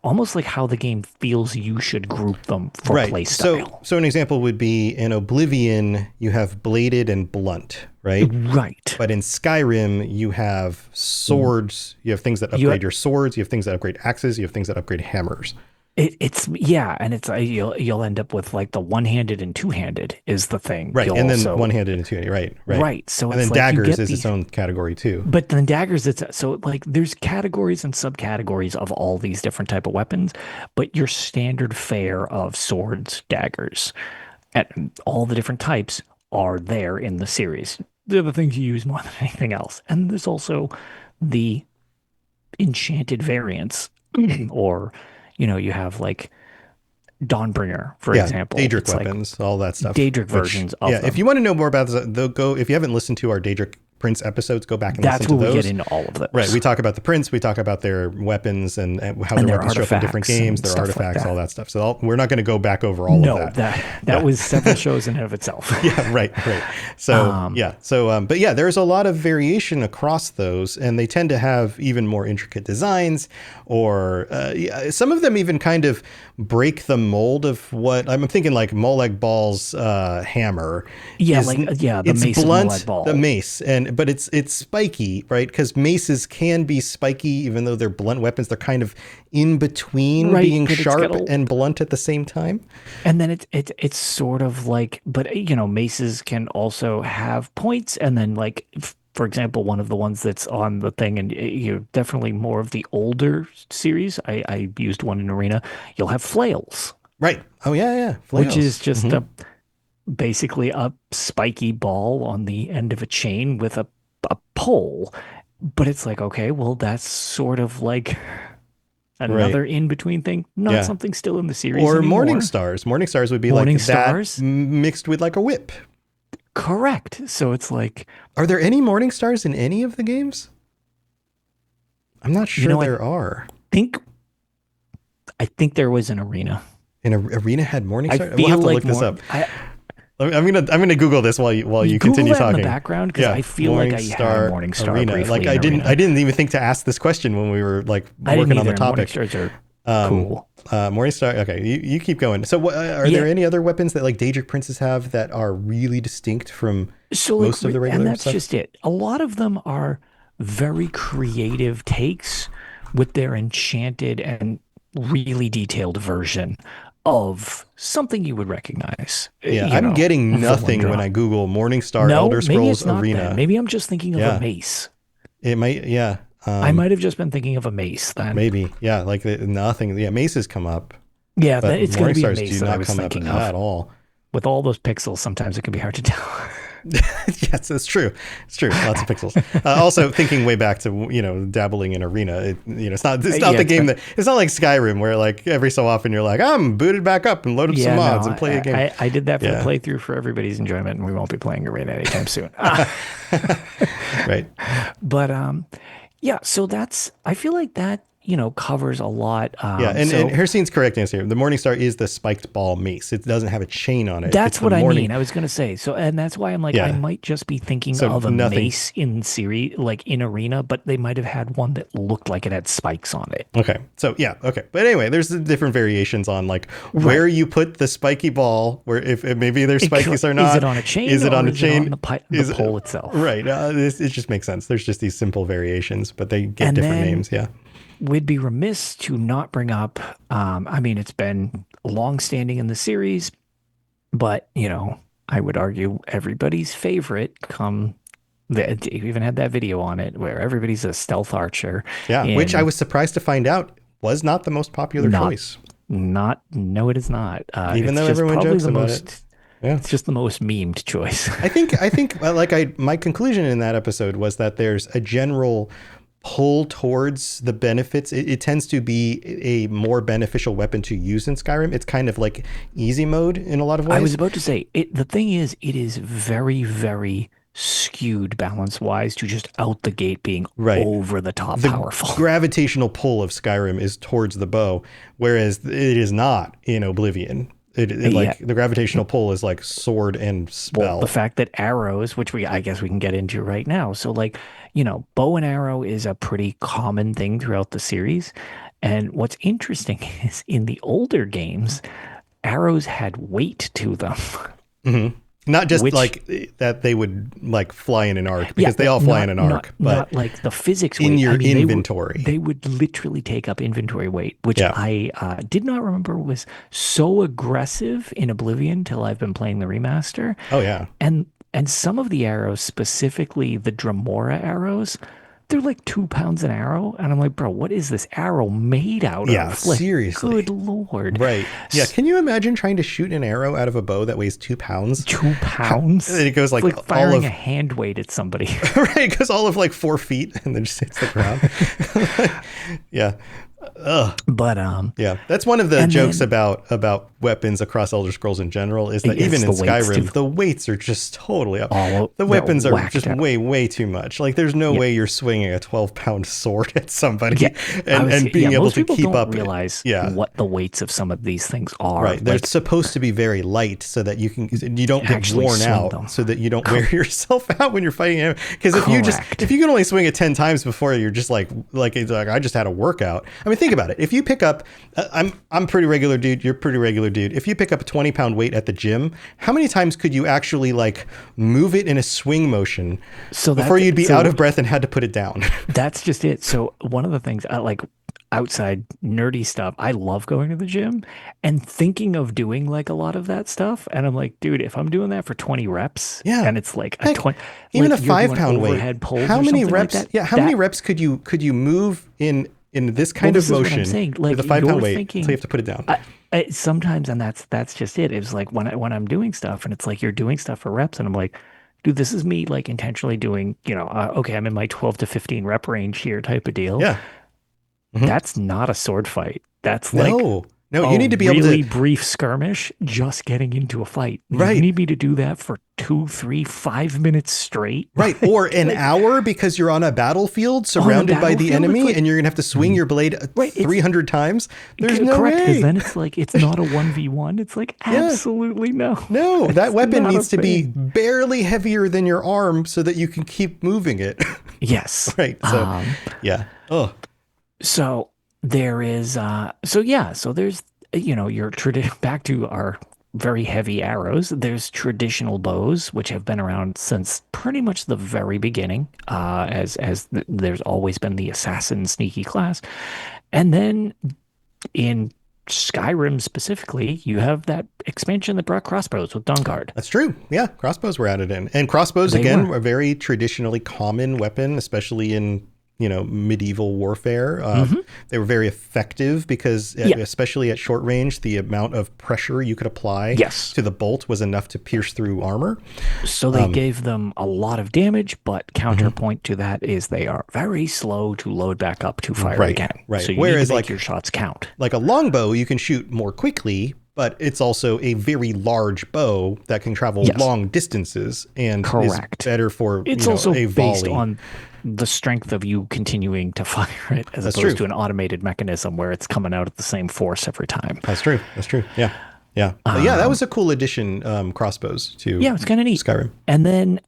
Speaker 2: almost like how the game feels you should group them for play style.
Speaker 1: So an example would be in Oblivion, you have bladed and blunt, right?
Speaker 2: Right.
Speaker 1: But in Skyrim, you have swords. You have things that upgrade your swords. You have things that upgrade axes. You have things that upgrade hammers.
Speaker 2: And it's you'll end up with like the one-handed and two-handed is the thing,
Speaker 1: right? And then one-handed and two-handed, right.
Speaker 2: So
Speaker 1: and
Speaker 2: it's
Speaker 1: then
Speaker 2: like
Speaker 1: daggers is its own category too.
Speaker 2: But then daggers, so like there's categories and subcategories of all these different type of weapons, but your standard fare of swords, daggers, and all the different types are there in the series. They're the things you use more than anything else. And there's also the enchanted variants, or you have like Dawnbringer, for example.
Speaker 1: Daedric weapons, all that stuff.
Speaker 2: Daedric versions of them.
Speaker 1: If you want to know more about this, go if you haven't listened to our Daedric Prince episodes, go back and
Speaker 2: That's
Speaker 1: listen to
Speaker 2: where
Speaker 1: those.
Speaker 2: we get into all of those.
Speaker 1: Right. We talk about the Prince. We talk about their weapons and how
Speaker 2: And
Speaker 1: their
Speaker 2: their
Speaker 1: weapons show up in different
Speaker 2: artifacts
Speaker 1: games,
Speaker 2: and
Speaker 1: their
Speaker 2: stuff like
Speaker 1: artifacts,
Speaker 2: that.
Speaker 1: all that stuff. So we're not going to go back over all
Speaker 2: No,
Speaker 1: of that.
Speaker 2: that was several shows in and of itself.
Speaker 1: Yeah, right. So, but yeah, there's a lot of variation across those, and they tend to have even more intricate designs, or some of them even kind of break the mold of what I'm thinking, like Molag Ball's hammer.
Speaker 2: Yeah, the
Speaker 1: it's
Speaker 2: mace of
Speaker 1: blunt,
Speaker 2: Molag Ball.
Speaker 1: the mace, but it's spiky, right? Because maces can be spiky, even though they're blunt weapons. They're kind of in between being sharp and blunt at the same time.
Speaker 2: And then it's sort of like, but maces can also have points, and then like, for example, one of the ones that's on the thing, and you're definitely more of the older series. I used one in Arena. You'll have flails.
Speaker 1: Right. Oh yeah. Flails.
Speaker 2: Which is just basically a spiky ball on the end of a chain with a pole. But it's like, okay, well, that's sort of like another in-between thing, not something still in the series
Speaker 1: or
Speaker 2: anymore.
Speaker 1: Morning Stars. Morning Stars would be like that mixed with like a whip.
Speaker 2: Correct. So it's like,
Speaker 1: are there any Morning Stars in any of the games? I'm not sure there are.
Speaker 2: I think there was an Arena.
Speaker 1: Arena had Morning Stars? We'll have to look this up. I'm gonna Google this while you continue talking.
Speaker 2: In the background, because I feel like I had a Morning Star
Speaker 1: Arena.
Speaker 2: briefly.
Speaker 1: Like I didn't even think to ask this question when we were like working on the topic.
Speaker 2: Morning Stars are cool.
Speaker 1: Morning Star. Okay, you keep going. So, are there any other weapons that like Daedric Princes have that are really distinct from most of the regular
Speaker 2: and that's
Speaker 1: stuff?
Speaker 2: just it. A lot of them are very creative takes with their enchanted and really detailed version of something you would recognize.
Speaker 1: Yeah, I'm getting nothing when I Google Morningstar Elder Scrolls Arena.
Speaker 2: Then. Maybe I'm just thinking of a mace.
Speaker 1: It might,
Speaker 2: I might have just been thinking of a mace then.
Speaker 1: Maybe, yeah, like nothing. Yeah, maces come up.
Speaker 2: Yeah, it's going to be a mace that I was
Speaker 1: come
Speaker 2: thinking
Speaker 1: up
Speaker 2: of.
Speaker 1: At all.
Speaker 2: With all those pixels, sometimes it can be hard to tell.
Speaker 1: Yes, it's true. It's true. Lots of pixels. Also, thinking way back to dabbling in Arena. It's not the game that it's not like Skyrim where like every so often you're like I'm booted back up and loaded some mods and play a game.
Speaker 2: I did that for the playthrough for everybody's enjoyment, and we won't be playing Arena anytime soon.
Speaker 1: Right.
Speaker 2: But so that's I feel like that covers a lot.
Speaker 1: And Hercine's correcting us here. The Morningstar is the spiked ball mace. It doesn't have a chain on it.
Speaker 2: That's what I mean. I was going to say. So, and that's why I'm like, I might just be thinking of a mace in series, like in Arena, but they might have had one that looked like it had spikes on it.
Speaker 1: Okay. So, okay. But anyway, there's different variations on like where you put the spiky ball, where if maybe there's spikies or not.
Speaker 2: Is it on a chain?
Speaker 1: Is it on a chain?
Speaker 2: The pole itself?
Speaker 1: Right. It just makes sense. There's just these simple variations, but they get different names. Yeah.
Speaker 2: We'd be remiss to not bring up, it's been long-standing in the series, but, I would argue everybody's favorite they even had that video on it where everybody's a stealth archer.
Speaker 1: Yeah, which I was surprised to find out was not the most popular choice.
Speaker 2: No, it is not.
Speaker 1: Even though everyone jokes about it. Yeah.
Speaker 2: It's just the most memed choice.
Speaker 1: I think my conclusion in that episode was that there's a general pull towards the benefits. It tends to be a more beneficial weapon to use in Skyrim. It's kind of like easy mode in a lot of ways.
Speaker 2: I was about to say, the thing is, it is very, very skewed balance-wise to just out the gate being over the top powerful.
Speaker 1: The gravitational pull of Skyrim is towards the bow, whereas it is not in Oblivion. The gravitational pull is like sword and spell.
Speaker 2: Well, the fact that arrows, which I guess we can get into right now. So bow and arrow is a pretty common thing throughout the series. And what's interesting is in the older games, arrows had weight to them.
Speaker 1: Mm-hmm. Not just like that they would like fly in an arc, because they all fly in an arc, but
Speaker 2: not like the physics
Speaker 1: in
Speaker 2: weight.
Speaker 1: your inventory.
Speaker 2: They would literally take up inventory weight, which I did not remember was so aggressive in Oblivion till I've been playing the remaster.
Speaker 1: Oh yeah.
Speaker 2: And some of the arrows, specifically the Dremora arrows, they're like 2 pounds an arrow. And I'm like, bro, what is this arrow made out of?
Speaker 1: Yeah, seriously.
Speaker 2: Good Lord.
Speaker 1: Right. Yeah. Can you imagine trying to shoot an arrow out of a bow that weighs 2 pounds?
Speaker 2: 2 pounds?
Speaker 1: And it goes like
Speaker 2: firing a hand weight at somebody.
Speaker 1: Right. It goes all of like 4 feet and then just hits the ground. Yeah. Ugh.
Speaker 2: But
Speaker 1: Yeah, that's one of the
Speaker 2: and
Speaker 1: jokes
Speaker 2: then
Speaker 1: about weapons across Elder Scrolls in general is that even
Speaker 2: it's
Speaker 1: in
Speaker 2: the weights too.
Speaker 1: Skyrim, the weights are just totally up.
Speaker 2: All
Speaker 1: The
Speaker 2: they're
Speaker 1: weapons are
Speaker 2: whacked
Speaker 1: just
Speaker 2: out.
Speaker 1: way too much. Like there's no
Speaker 2: Yeah,
Speaker 1: way you're swinging a 12-pound sword at
Speaker 2: yeah.
Speaker 1: somebody
Speaker 2: I was
Speaker 1: and
Speaker 2: yeah.
Speaker 1: being able
Speaker 2: Most
Speaker 1: to
Speaker 2: people
Speaker 1: keep
Speaker 2: don't
Speaker 1: up.
Speaker 2: realize
Speaker 1: Yeah,
Speaker 2: what the weights of some of these things are.
Speaker 1: right. They're
Speaker 2: Like
Speaker 1: supposed to be very light so that you don't get
Speaker 2: actually
Speaker 1: worn
Speaker 2: swing
Speaker 1: out,
Speaker 2: them.
Speaker 1: so that you don't wear
Speaker 2: Cor-
Speaker 1: yourself out when you're fighting him. Because if
Speaker 2: correct.
Speaker 1: you can only swing it 10 times before you're just like it's like I just had a workout. I mean, think about it. If you pick up, I'm pretty regular dude. You're pretty regular dude. If you pick up a 20-pound weight at the gym, how many times could you actually like move it in a swing motion
Speaker 2: So
Speaker 1: before
Speaker 2: that's
Speaker 1: you'd be out
Speaker 2: so
Speaker 1: of breath and had to put it down?
Speaker 2: that's just it. So one of the things I like outside nerdy stuff, I love going to the gym and thinking of doing like a lot of that stuff. And I'm like, dude, if I'm doing that for 20 reps
Speaker 1: Yeah.
Speaker 2: and it's like a
Speaker 1: Heck,
Speaker 2: 20,
Speaker 1: even
Speaker 2: like
Speaker 1: a
Speaker 2: you're
Speaker 1: five
Speaker 2: doing
Speaker 1: pound weight.
Speaker 2: overhead pulls
Speaker 1: How
Speaker 2: or
Speaker 1: many
Speaker 2: something like
Speaker 1: reps?
Speaker 2: that,
Speaker 1: Yeah, how many reps could you move in this
Speaker 2: well,
Speaker 1: kind of
Speaker 2: this is what I'm
Speaker 1: motion
Speaker 2: saying.
Speaker 1: with
Speaker 2: Like
Speaker 1: a 5 pound
Speaker 2: you're
Speaker 1: weight until you
Speaker 2: thinking,
Speaker 1: have to put it down?
Speaker 2: sometimes, and that's just it. It's like when I'm doing stuff and it's like you're doing stuff for reps and I'm like, dude, this is me like intentionally doing, okay, I'm in my 12 to 15 rep range here type of deal.
Speaker 1: Yeah. Hmm.
Speaker 2: That's not a sword fight. That's like
Speaker 1: No, no, you
Speaker 2: a
Speaker 1: need to be able to.
Speaker 2: really brief skirmish just getting into a fight. You
Speaker 1: Right.
Speaker 2: need me to do that for 2, 3, 5 minutes straight?
Speaker 1: Right. Or an
Speaker 2: Like
Speaker 1: hour because you're on a battlefield
Speaker 2: on the
Speaker 1: surrounded by the
Speaker 2: battlefield, it's
Speaker 1: enemy
Speaker 2: like,
Speaker 1: and you're going to have to swing your blade
Speaker 2: right, it's
Speaker 1: 300 times. There's no
Speaker 2: correct, because
Speaker 1: way.
Speaker 2: then it's like it's not a 1v1. It's like
Speaker 1: Yeah.
Speaker 2: absolutely no.
Speaker 1: No, that
Speaker 2: It's
Speaker 1: weapon
Speaker 2: not a
Speaker 1: needs to be
Speaker 2: thing.
Speaker 1: barely heavier than your arm so that you can keep moving it.
Speaker 2: Yes.
Speaker 1: Right. So, yeah. Oh,
Speaker 2: So there is so yeah, so there's your tradition back to our very heavy arrows. There's traditional bows which have been around since pretty much the very beginning. There's always been the assassin sneaky class. And then in Skyrim specifically, you have that expansion that brought crossbows with Dawnguard.
Speaker 1: that's true. Yeah. Crossbows were added in. And crossbows,
Speaker 2: They
Speaker 1: again,
Speaker 2: were.
Speaker 1: were a very traditionally common weapon, especially in medieval warfare. They were very effective because,
Speaker 2: Yeah.
Speaker 1: especially at short range, the amount of pressure you could apply
Speaker 2: Yes.
Speaker 1: to the bolt was enough to pierce through armor.
Speaker 2: So they gave them a lot of damage, but
Speaker 1: Mhm.
Speaker 2: counterpoint to that is they are very slow to load back up to fire
Speaker 1: Right,
Speaker 2: again.
Speaker 1: right.
Speaker 2: So you need
Speaker 1: Whereas,
Speaker 2: to make
Speaker 1: like
Speaker 2: your shots count.
Speaker 1: like a longbow, you can shoot more quickly, but it's also a very large bow that can travel
Speaker 2: Yes.
Speaker 1: long distances and is
Speaker 2: Correct.
Speaker 1: better for
Speaker 2: It's also
Speaker 1: a
Speaker 2: based
Speaker 1: volley.
Speaker 2: on the strength of you continuing to fire it as
Speaker 1: That's
Speaker 2: opposed
Speaker 1: true.
Speaker 2: to an automated mechanism where it's coming out at the same force every time.
Speaker 1: That's true. That's true. Yeah, yeah, but yeah. That was a cool addition. Crossbows to
Speaker 2: Yeah, it's kind of neat.
Speaker 1: Skyrim.
Speaker 2: And then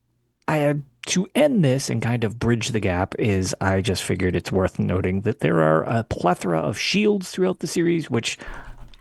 Speaker 2: I had to end this and kind of bridge the gap is I just figured it's worth noting that there are a plethora of shields throughout the series, which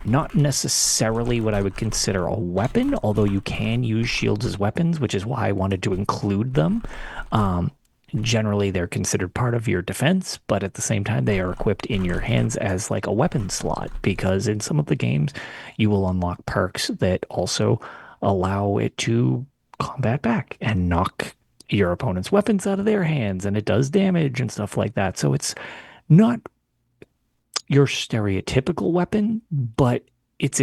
Speaker 2: not necessarily what I would consider a weapon, although you can use shields as weapons, which is why I wanted to include them. Um, Generally, they're considered part of your defense, but at the same time, they are equipped in your hands as like a weapon slot because in some of the games, you will unlock perks that also allow it to combat back and knock your opponent's weapons out of their hands, and it does damage and stuff like that. So it's not your stereotypical weapon, but it's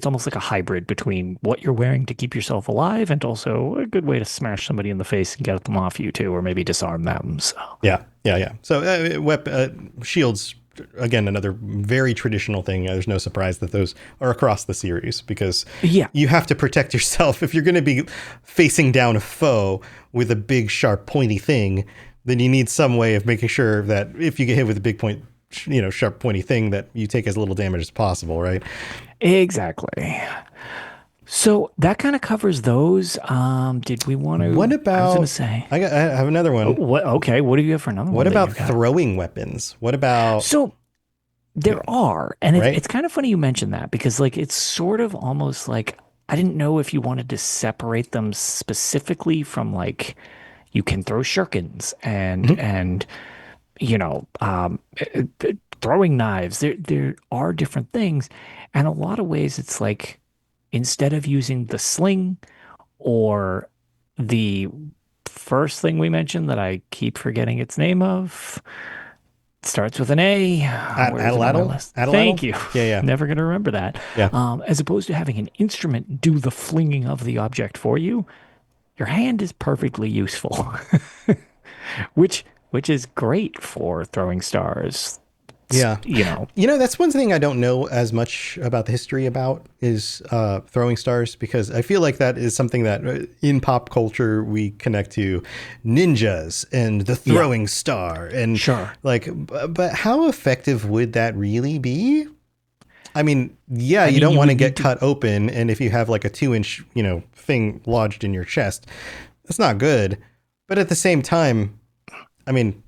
Speaker 2: almost like a hybrid between what you're wearing to keep yourself alive and also a good way to smash somebody in the face and get them off you too, or maybe disarm them. So
Speaker 1: Yeah, yeah, yeah. So shields, again, another very traditional thing. There's no surprise that those are across the series because
Speaker 2: yeah,
Speaker 1: you have to protect yourself. If you're going to be facing down a foe with a big, sharp, pointy thing, then you need some way of making sure that if you get hit with a big point, sharp, pointy thing, that you take as little damage as possible, right?
Speaker 2: exactly. So that kind of covers those. Did we want to?
Speaker 1: What
Speaker 2: I was gonna
Speaker 1: about?
Speaker 2: say.
Speaker 1: I have another one.
Speaker 2: What? Okay. What do you have for another
Speaker 1: What
Speaker 2: one that
Speaker 1: about
Speaker 2: you've got?
Speaker 1: throwing weapons? What about
Speaker 2: So there are, and
Speaker 1: right?
Speaker 2: it's kind of funny you mentioned that because like it's sort of almost like I didn't know if you wanted to separate them specifically from like you can throw shurikens
Speaker 1: Mhm.
Speaker 2: and you know throwing knives. There are different things, and a lot of ways it's like instead of using the sling or the first thing we mentioned that I keep forgetting its name of. Starts with an A. Where is it on my
Speaker 1: Atlatl?
Speaker 2: list? Thank
Speaker 1: Atlatl?
Speaker 2: you.
Speaker 1: Yeah, yeah,
Speaker 2: Never going to remember that.
Speaker 1: yeah.
Speaker 2: As opposed to having an instrument do the flinging of the object for you, your hand is perfectly useful, which which is great for throwing stars,
Speaker 1: Yeah.
Speaker 2: you know,
Speaker 1: That's one thing I don't know as much about the history about is throwing stars, because I feel like that is something that in pop culture we connect to ninjas and the throwing star. And
Speaker 2: Sure.
Speaker 1: like, but how effective would that really be? I mean, yeah, you don't
Speaker 2: you
Speaker 1: want to
Speaker 2: would
Speaker 1: get
Speaker 2: need to-
Speaker 1: cut open. And if you have like a 2-inch, thing lodged in your chest, that's not good. But at the same time, I mean,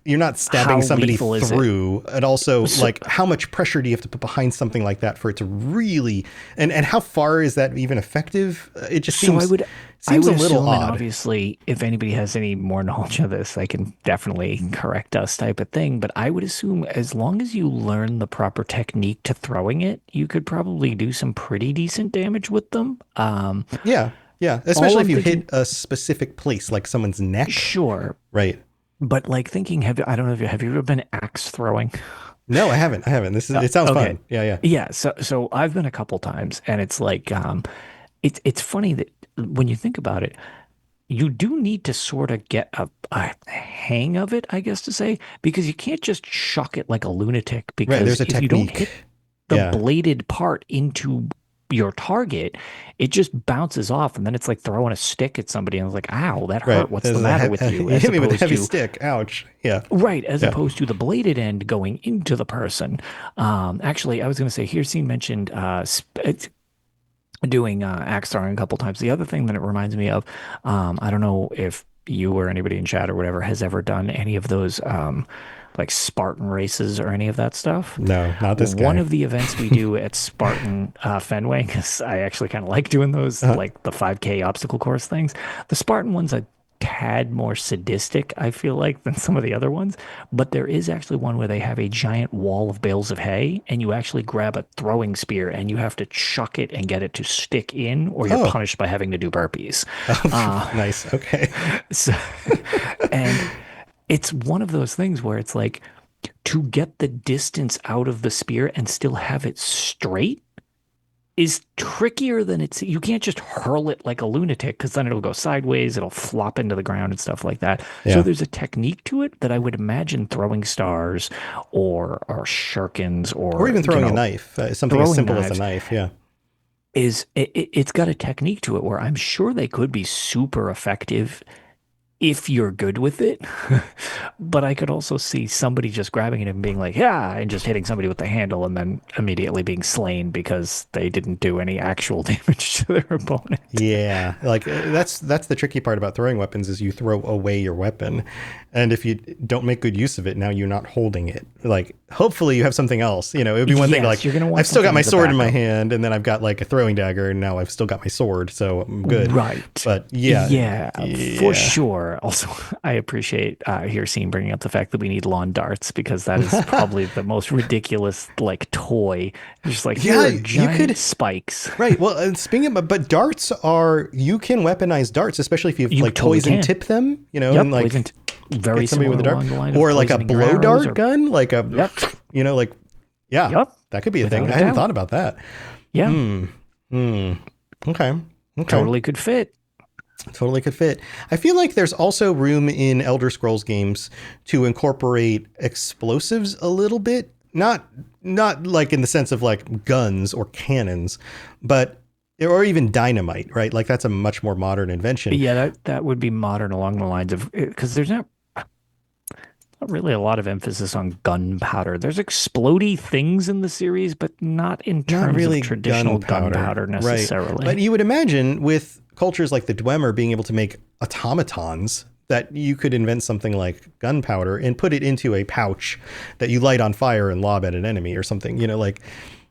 Speaker 1: you're not stabbing
Speaker 2: How
Speaker 1: somebody
Speaker 2: lethal is it?
Speaker 1: through. And also, like, how much pressure do you have to put behind something like that for it to really, and how far is that even effective? It just
Speaker 2: So
Speaker 1: seems,
Speaker 2: I would
Speaker 1: a little
Speaker 2: assume, and
Speaker 1: odd.
Speaker 2: obviously, if anybody has any more knowledge of this, they can definitely correct us type of thing. But I would assume as long as you learn the proper technique to throwing it, you could probably do some pretty decent damage with them.
Speaker 1: Yeah. Yeah. Especially if
Speaker 2: I'm
Speaker 1: you
Speaker 2: thinking-
Speaker 1: hit a specific place, like someone's neck.
Speaker 2: Sure.
Speaker 1: Right.
Speaker 2: But like thinking, I don't know if have you ever been axe throwing?
Speaker 1: No, I haven't. It sounds
Speaker 2: Okay.
Speaker 1: fun. Yeah. Yeah.
Speaker 2: Yeah, so I've been a couple times, and it's like it's funny that when you think about it, you do need to sort of get a hang of it, I guess to say, because you can't just chuck it like a lunatic,
Speaker 1: Right.
Speaker 2: because
Speaker 1: There's a
Speaker 2: if you don't
Speaker 1: technique.
Speaker 2: hit the
Speaker 1: Yeah.
Speaker 2: bladed part into your target, it just bounces off, and then it's like throwing a stick at somebody, and it's like, ow, that
Speaker 1: Right.
Speaker 2: hurt. What's the matter with you?
Speaker 1: You
Speaker 2: As
Speaker 1: hit me with a
Speaker 2: opposed
Speaker 1: heavy
Speaker 2: to
Speaker 1: stick. Ouch. Yeah.
Speaker 2: Right, as
Speaker 1: Yeah.
Speaker 2: opposed to the bladed end going into the person. Actually, I was going to say, here, seen mentioned doing axe throwing a couple times. The other thing that it reminds me of, I don't know if you or anybody in chat or whatever has ever done any of those like Spartan races or any of that stuff.
Speaker 1: No, not this guy.
Speaker 2: One of the events we do at Spartan Fenway, because I actually kind of like doing those, like the 5K obstacle course things. The Spartan one's a tad more sadistic, I feel like, than some of the other ones. But there is actually one where they have a giant wall of bales of hay, and you actually grab a throwing spear and you have to chuck it and get it to stick in, or you're punished by having to do burpees.
Speaker 1: Nice. Okay.
Speaker 2: So, and it's one of those things where it's like, to get the distance out of the spear and still have it straight is trickier than it's. You can't just hurl it like a lunatic, because then it'll go sideways, it'll flop into the ground and stuff like that.
Speaker 1: Yeah.
Speaker 2: So there's a technique to it that I would imagine throwing stars or shurikens
Speaker 1: Or even throwing a knife. Something as
Speaker 2: throwing
Speaker 1: simple as a
Speaker 2: knives.
Speaker 1: knife. Yeah.
Speaker 2: It's got a technique to it where I'm sure they could be super effective if you're good with it. But I could also see somebody just grabbing it and being like, yeah, and just hitting somebody with the handle and then immediately being slain because they didn't do any actual damage to their opponent.
Speaker 1: Yeah, like that's the tricky part about throwing weapons is you throw away your weapon, and if you don't make good use of it, now you're not holding it. Like, hopefully you have something else. It would be one thing
Speaker 2: Yes,
Speaker 1: like,
Speaker 2: you're gonna want
Speaker 1: I've still got
Speaker 2: something
Speaker 1: my
Speaker 2: as a
Speaker 1: sword in my
Speaker 2: backup.
Speaker 1: hand, and then I've got like a throwing dagger, and now I've still got my sword, so I'm good.
Speaker 2: Right.
Speaker 1: But yeah,
Speaker 2: Yeah, for sure. Also, I appreciate here seeing bringing up the fact that we need lawn darts, because that is probably the most ridiculous like toy. Just like,
Speaker 1: Yeah,
Speaker 2: here are
Speaker 1: you
Speaker 2: giant
Speaker 1: could-
Speaker 2: spikes.
Speaker 1: Right. Well, speaking of, but darts you can weaponize darts, especially if you
Speaker 2: You
Speaker 1: like
Speaker 2: totally
Speaker 1: poison
Speaker 2: can.
Speaker 1: tip them,
Speaker 2: Yep,
Speaker 1: and like
Speaker 2: poisoned. Very
Speaker 1: hit somebody
Speaker 2: similar
Speaker 1: with a dart,
Speaker 2: along the line of
Speaker 1: or like a
Speaker 2: poisoning your
Speaker 1: blow
Speaker 2: arrows
Speaker 1: dart
Speaker 2: or-
Speaker 1: gun, like a,
Speaker 2: Yep.
Speaker 1: like, yeah,
Speaker 2: Yep.
Speaker 1: that could be a thing.
Speaker 2: Without
Speaker 1: I
Speaker 2: a
Speaker 1: hadn't
Speaker 2: doubt.
Speaker 1: thought about that.
Speaker 2: Yeah,
Speaker 1: Okay.
Speaker 2: totally could fit.
Speaker 1: Totally could fit. I feel like there's also room in Elder Scrolls games to incorporate explosives a little bit. Not like in the sense of like guns or cannons, but or even dynamite, right? Like that's a much more modern invention.
Speaker 2: Yeah, that would be modern along the lines of, because there's not really a lot of emphasis on gunpowder. There's explodey things in the series, but not in terms
Speaker 1: Not really
Speaker 2: of traditional gunpowder necessarily.
Speaker 1: Right. But you would imagine with cultures like the Dwemer being able to make automatons, that you could invent something like gunpowder and put it into a pouch that you light on fire and lob at an enemy or something, like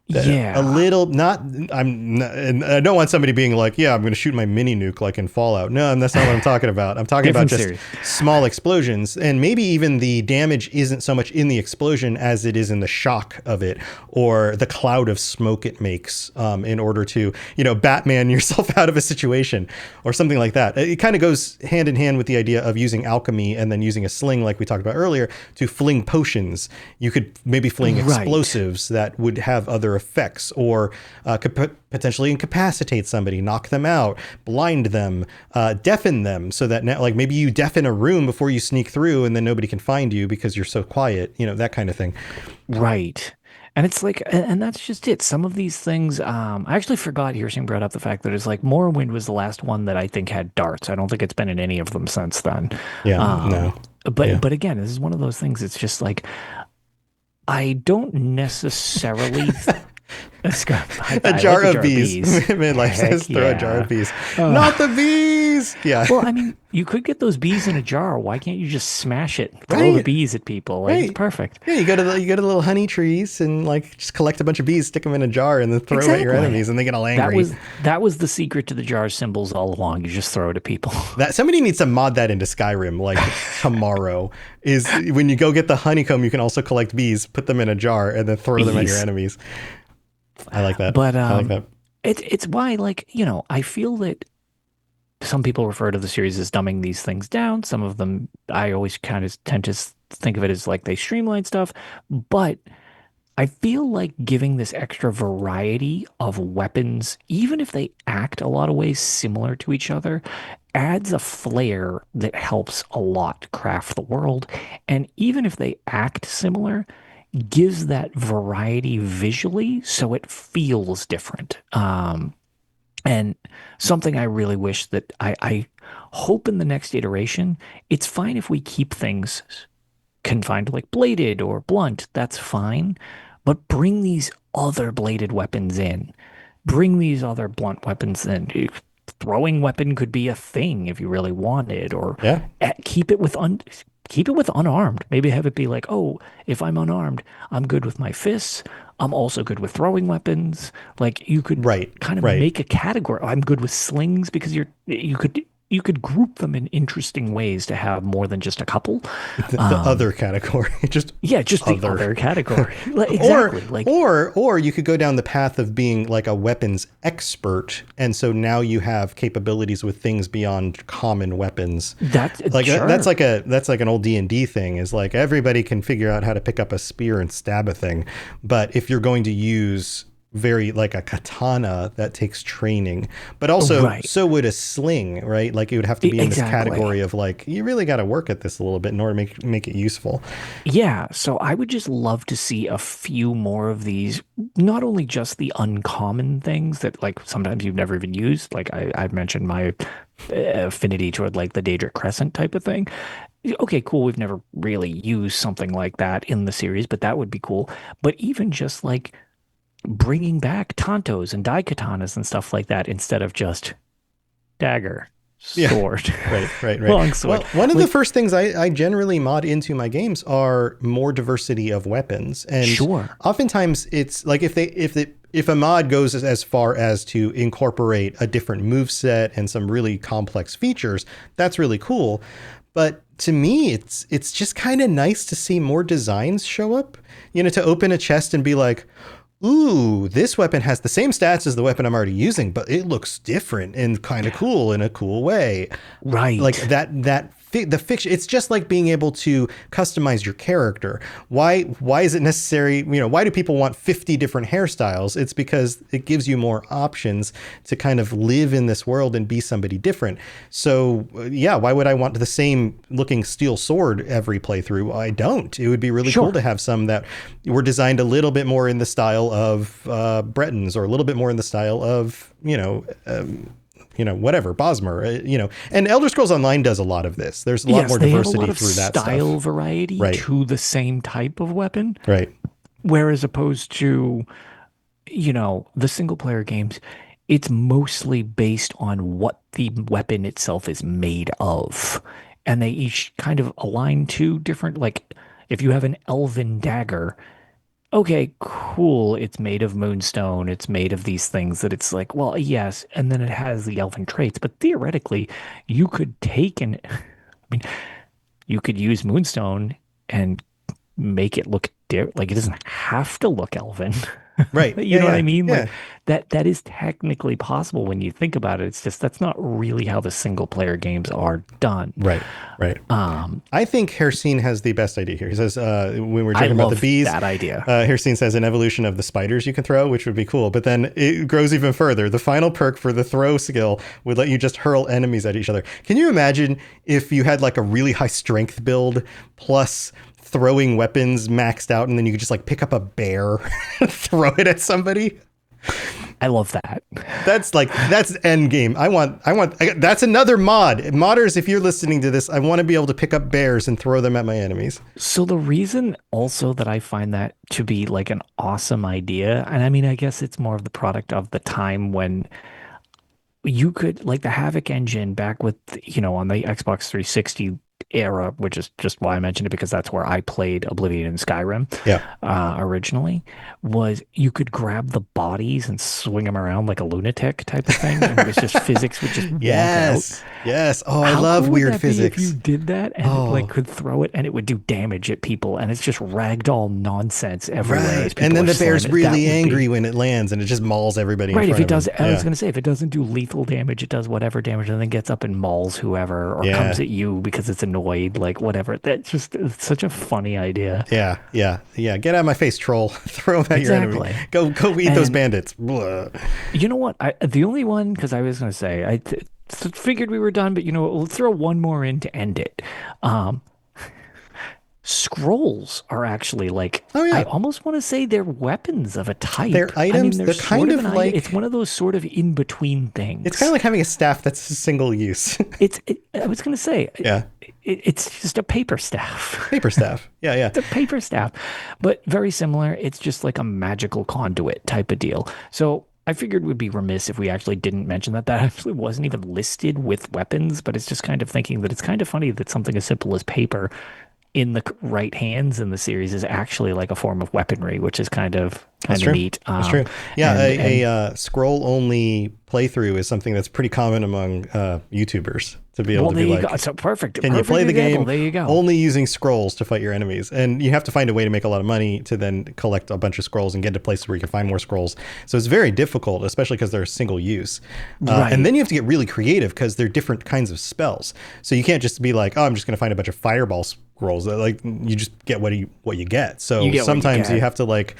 Speaker 2: Yeah.
Speaker 1: a little, and I don't want somebody being like, yeah, I'm going to shoot my mini nuke like in Fallout. No, that's not what I'm talking about. I'm talking about
Speaker 2: Different
Speaker 1: just
Speaker 2: series.
Speaker 1: small explosions, and maybe even the damage isn't so much in the explosion as it is in the shock of it or the cloud of smoke it makes, in order to, Batman yourself out of a situation or something like that. It kind of goes hand in hand with the idea of using alchemy and then using a sling like we talked about earlier to fling potions. You could maybe fling
Speaker 2: Right.
Speaker 1: explosives that would have other effects, or could potentially incapacitate somebody, knock them out, blind them, deafen them, so that now, like maybe you deafen a room before you sneak through, and then nobody can find you because you're so quiet. That kind of thing.
Speaker 2: Right. And it's like, and that's just it. Some of these things, I actually forgot Hearsing brought up the fact that it's like Morrowind was the last one that I think had darts. I don't think it's been in any of them since then.
Speaker 1: Yeah.
Speaker 2: Um,
Speaker 1: No.
Speaker 2: but
Speaker 1: Yeah.
Speaker 2: but again, this is one of those things. It's just like I don't necessarily.
Speaker 1: A
Speaker 2: I
Speaker 1: jar
Speaker 2: like a
Speaker 1: of
Speaker 2: jar of
Speaker 1: bees.
Speaker 2: bees.
Speaker 1: Midlife says,
Speaker 2: Heck
Speaker 1: throw a jar of
Speaker 2: yeah.
Speaker 1: bees.
Speaker 2: Uh,
Speaker 1: Not the bees. Yeah.
Speaker 2: well, I mean, you could get those bees in a jar. Why can't you just smash it, throw the
Speaker 1: Right.
Speaker 2: bees at people? Like it's
Speaker 1: Right.
Speaker 2: perfect.
Speaker 1: Yeah, you go to the little honey trees and like just collect a bunch of bees, stick them in a jar, and then throw them at your
Speaker 2: Exactly.
Speaker 1: enemies, and they get all
Speaker 2: That
Speaker 1: angry.
Speaker 2: was that was the secret to the jar symbols all along. You just throw it at people.
Speaker 1: That somebody needs to mod that into Skyrim like tomorrow. Is when you go get the honeycomb, you can also collect bees, put them in a jar, and then throw them at your
Speaker 2: Bees.
Speaker 1: enemies. I like that.
Speaker 2: But
Speaker 1: I like that.
Speaker 2: it's why like, I feel that some people refer to the series as dumbing these things down. Some of them I always kind of tend to think of it as like they streamline stuff, but I feel like giving this extra variety of weapons, even if they act a lot of ways similar to each other, adds a flair that helps a lot craft the world. And even if they act similar, gives that variety visually so it feels different. And something I really wish that I hope in the next iteration, it's fine if we keep things confined to like bladed or blunt, that's fine. But bring these other bladed weapons in. Bring these other blunt weapons in. Throwing weapon could be a thing if you really wanted, or
Speaker 1: Yeah.
Speaker 2: keep it with unarmed. Maybe have it be like, oh, if I'm unarmed, I'm good with my fists. I'm also good with throwing weapons. Like you could
Speaker 1: Right.
Speaker 2: kind of
Speaker 1: Right.
Speaker 2: make a category. I'm good with slings because you could group them in interesting ways to have more than just a couple.
Speaker 1: The
Speaker 2: Um,
Speaker 1: other category, just
Speaker 2: yeah, just the
Speaker 1: other.
Speaker 2: other category. Like,
Speaker 1: or
Speaker 2: exactly. Like
Speaker 1: or you could go down the path of being like a weapons expert, and so now you have capabilities with things beyond common weapons.
Speaker 2: that's
Speaker 1: Like
Speaker 2: sure.
Speaker 1: that's like an old D&D thing, is like everybody can figure out how to pick up a spear and stab a thing, but if you're going to use very like a katana, that takes training, but also
Speaker 2: Right.
Speaker 1: so would a sling, right? Like it would have to be in this
Speaker 2: Exactly.
Speaker 1: category of like you really got to work at this a little bit in order to make it useful.
Speaker 2: Yeah, so I would just love to see a few more of these, not only just the uncommon things that like sometimes you've never even used. Like I've mentioned my affinity toward like the Daedric Crescent type of thing. Okay, cool. We've never really used something like that in the series, but that would be cool. But even just like bringing back Tantos and Daikatanas and stuff like that instead of just dagger,
Speaker 1: Yeah.
Speaker 2: sword,
Speaker 1: Right.
Speaker 2: longsword.
Speaker 1: Well, one of the
Speaker 2: Like,
Speaker 1: first things I generally mod into my games are more diversity of weapons, and
Speaker 2: sure.
Speaker 1: oftentimes it's like if a mod goes as far as to incorporate a different move set and some really complex features, that's really cool. But to me, it's just kind of nice to see more designs show up. To open a chest and be like, ooh, this weapon has the same stats as the weapon I'm already using, but it looks different and kind of cool in a cool way. Like
Speaker 2: Right.
Speaker 1: the fiction, it's just like being able to customize your character. Why is it necessary? Why do people want 50 different hairstyles? It's because it gives you more options to kind of live in this world and be somebody different. So yeah, why would I want the same looking steel sword every playthrough? I don't. It would be really cool
Speaker 2: Sure.
Speaker 1: to have some that were designed a little bit more in the style of Bretons, or a little bit more in the style of whatever, Bosmer, and Elder Scrolls Online does a lot of this. There's a lot
Speaker 2: Yes,
Speaker 1: more
Speaker 2: they have a lot
Speaker 1: diversity
Speaker 2: of
Speaker 1: through that
Speaker 2: style
Speaker 1: stuff.
Speaker 2: variety
Speaker 1: Right,
Speaker 2: to the same type of weapon,
Speaker 1: right.
Speaker 2: whereas opposed to, the single player games, it's mostly based on what the weapon itself is made of. And they each kind of align to different, like, if you have an elven dagger, okay, cool. It's made of moonstone. It's made of these things that it's like, well, yes. And then it has the elven traits. But theoretically, you could take and, I mean, you could use moonstone and make it look like it doesn't have to look elven.
Speaker 1: Right.
Speaker 2: You
Speaker 1: Yeah.
Speaker 2: know what I
Speaker 1: Yeah.
Speaker 2: mean? Like
Speaker 1: Yeah.
Speaker 2: that is technically possible when you think about it. It's just that's not really how the single player games are done.
Speaker 1: Right. Right.
Speaker 2: Um,
Speaker 1: I think Hercene has the best idea here. He says, when we're
Speaker 2: I
Speaker 1: joking about the
Speaker 2: love
Speaker 1: bees,
Speaker 2: that idea.
Speaker 1: Hercene says an evolution of the spiders you can throw, which would be cool. But then it grows even further. The final perk for the throw skill would let you just hurl enemies at each other. Can you imagine if you had like a really high strength build plus throwing weapons maxed out, and then you could just like pick up a bear and throw it at somebody?
Speaker 2: I love that.
Speaker 1: That's end game. That's another mod. Modders, if you're listening to this, I want to be able to pick up bears and throw them at my enemies.
Speaker 2: So the reason also that I find that to be like an awesome idea, and I mean, I guess it's more of the product of the time when you could like the Havoc engine back with, on the Xbox 360 era, which is just why I mentioned it because that's where I played Oblivion and Skyrim
Speaker 1: Yeah.
Speaker 2: originally, was you could grab the bodies and swing them around like a lunatic type of thing. And it was just physics would just wonk out.
Speaker 1: Yes. Oh, I
Speaker 2: How
Speaker 1: love
Speaker 2: cool would
Speaker 1: weird
Speaker 2: that be if
Speaker 1: physics.
Speaker 2: you did that and
Speaker 1: Oh.
Speaker 2: like could throw it and it would do damage at people and it's just ragdoll nonsense everywhere.
Speaker 1: Right.
Speaker 2: As people
Speaker 1: And then
Speaker 2: are
Speaker 1: the bear's
Speaker 2: slamming it. That
Speaker 1: really
Speaker 2: would be-
Speaker 1: angry when it lands and it just mauls everybody
Speaker 2: Right,
Speaker 1: in
Speaker 2: if
Speaker 1: front
Speaker 2: it
Speaker 1: of
Speaker 2: does,
Speaker 1: him.
Speaker 2: I was
Speaker 1: Yeah.
Speaker 2: going to say, if it doesn't do lethal damage, it does whatever damage, and then gets up and mauls whoever, or
Speaker 1: Yeah.
Speaker 2: comes at you because it's annoyed, like whatever. That's just it's such a funny idea.
Speaker 1: Yeah. Get out of my face, troll. Throw them at your enemy.
Speaker 2: Exactly.
Speaker 1: Go eat those
Speaker 2: And-
Speaker 1: bandits. Blah.
Speaker 2: You know what? The only one, because I was going to say, figured we were done, but we'll throw one more in to end it. Um, Scrolls are actually like,
Speaker 1: Oh, yeah.
Speaker 2: I almost want to say they're weapons of a type.
Speaker 1: They're items.
Speaker 2: I mean,
Speaker 1: They're
Speaker 2: sort
Speaker 1: kind of
Speaker 2: an
Speaker 1: like-
Speaker 2: it's one of those sort of in between things.
Speaker 1: It's kind of like having a staff that's single use.
Speaker 2: I was going to say,
Speaker 1: Yeah.
Speaker 2: it's just a paper staff.
Speaker 1: Paper staff. Yeah.
Speaker 2: It's a paper staff, but very similar. It's just like a magical conduit type of deal. So I figured we'd be remiss if we actually didn't mention that. That actually wasn't even listed with weapons, but it's just kind of thinking that it's kind of funny that something as simple as paper in the right hands in the series is actually like a form of weaponry, which is kind of
Speaker 1: true.
Speaker 2: neat.
Speaker 1: That's true. Yeah,
Speaker 2: and
Speaker 1: a scroll only playthrough is something that's pretty common among YouTubers to be able to
Speaker 2: there
Speaker 1: be
Speaker 2: you
Speaker 1: like,
Speaker 2: go. So perfect.
Speaker 1: can you
Speaker 2: Perfect
Speaker 1: play the
Speaker 2: example.
Speaker 1: game
Speaker 2: There you go.
Speaker 1: only using scrolls to fight your enemies? And you have to find a way to make a lot of money to then collect a bunch of scrolls and get to places where you can find more scrolls. So it's very difficult, especially because they're single use.
Speaker 2: Right.
Speaker 1: And then you have to get really creative because they're different kinds of spells. So you can't just be like, oh, I'm just going to find a bunch of fireball scrolls. Like you just get what you get. So
Speaker 2: You get what you
Speaker 1: sometimes you
Speaker 2: get.
Speaker 1: have to like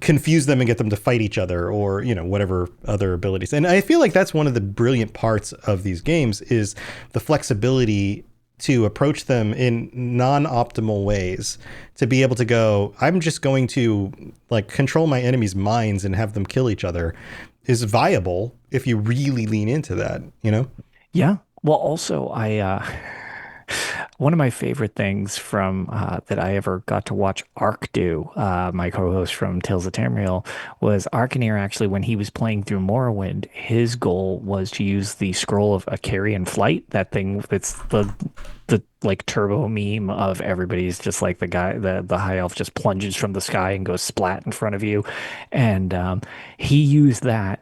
Speaker 1: confuse them and get them to fight each other or, whatever other abilities. And I feel like that's one of the brilliant parts of these games is the flexibility to approach them in non-optimal ways, to be able to go, I'm just going to like control my enemies' minds and have them kill each other is viable if you really lean into that,
Speaker 2: Yeah. Well, also, one of my favorite things from that I ever got to watch Ark do, my co-host from Tales of Tamriel, was Arcaneer actually, when he was playing through Morrowind, his goal was to use the scroll of Acarian Flight, that thing that's the like turbo meme of everybody's just like the guy, the high elf just plunges from the sky and goes splat in front of you. And he used that.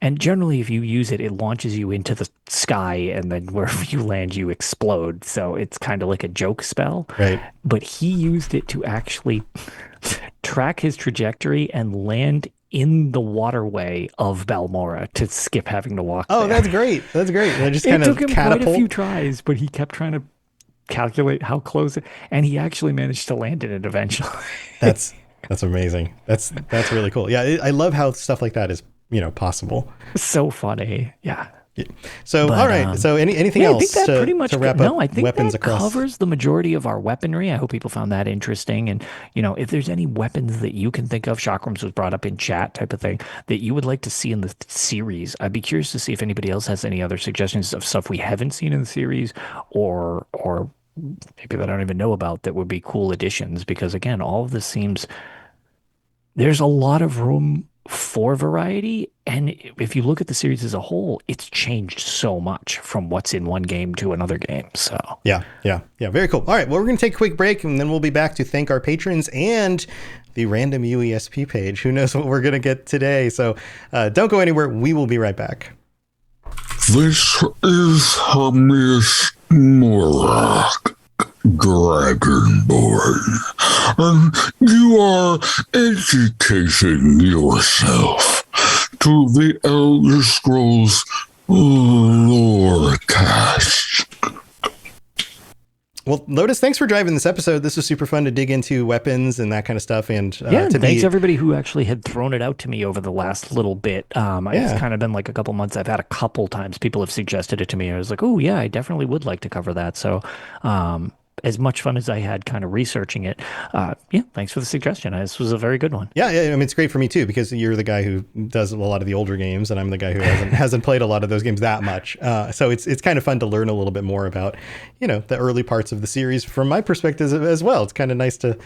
Speaker 2: And generally, if you use it, it launches you into the sky, and then wherever you land, you explode. So it's kind of like a joke spell.
Speaker 1: Right.
Speaker 2: But he used it to actually track his trajectory and land in the waterway of Balmora to skip having to walk
Speaker 1: Oh,
Speaker 2: there.
Speaker 1: that's great. That's great. That just
Speaker 2: It
Speaker 1: kind
Speaker 2: took
Speaker 1: of
Speaker 2: him quite a few
Speaker 1: catapult.
Speaker 2: tries, but he kept trying to calculate how close and he actually managed to land in it eventually.
Speaker 1: That's amazing. That's really cool. Yeah, I love how stuff like that is, possible.
Speaker 2: So funny. Yeah.
Speaker 1: So,
Speaker 2: But,
Speaker 1: all right. So anything
Speaker 2: Yeah, I
Speaker 1: else
Speaker 2: think that pretty much
Speaker 1: to wrap
Speaker 2: no,
Speaker 1: up
Speaker 2: I think
Speaker 1: weapons
Speaker 2: that
Speaker 1: across?
Speaker 2: covers the majority of our weaponry. I hope people found that interesting. And, if there's any weapons that you can think of, Chakrams was brought up in chat type of thing, that you would like to see in the series, I'd be curious to see if anybody else has any other suggestions of stuff we haven't seen in the series or maybe that I don't even know about that would be cool additions. Because, again, all of this seems there's a lot of room for variety. And if you look at the series as a whole, it's changed so much from what's in one game to another game. So
Speaker 1: Yeah. Very cool. All right. Well, we're going to take a quick break and then we'll be back to thank our patrons and the random UESP page. Who knows what we're going to get today? So don't go anywhere. We will be right back.
Speaker 3: This is Hamis Morak. Dragonborn, and you are educating yourself to the Elder Scrolls Lorecast.
Speaker 1: Well, Lotus, thanks for driving this episode. This was super fun to dig into weapons and that kind of stuff. And
Speaker 2: thanks everybody who actually had thrown it out to me over the last little bit. It's kind of been like a couple months. I've had a couple times people have suggested it to me. I was like, oh yeah, I definitely would like to cover that. So as much fun as I had kind of researching it, thanks for the suggestion. This was a very good one.
Speaker 1: Yeah, I mean, it's great for me too, because you're the guy who does a lot of the older games, and I'm the guy who hasn't played a lot of those games that much. So it's kind of fun to learn a little bit more about, the early parts of the series from my perspective as well. It's kind of nice to,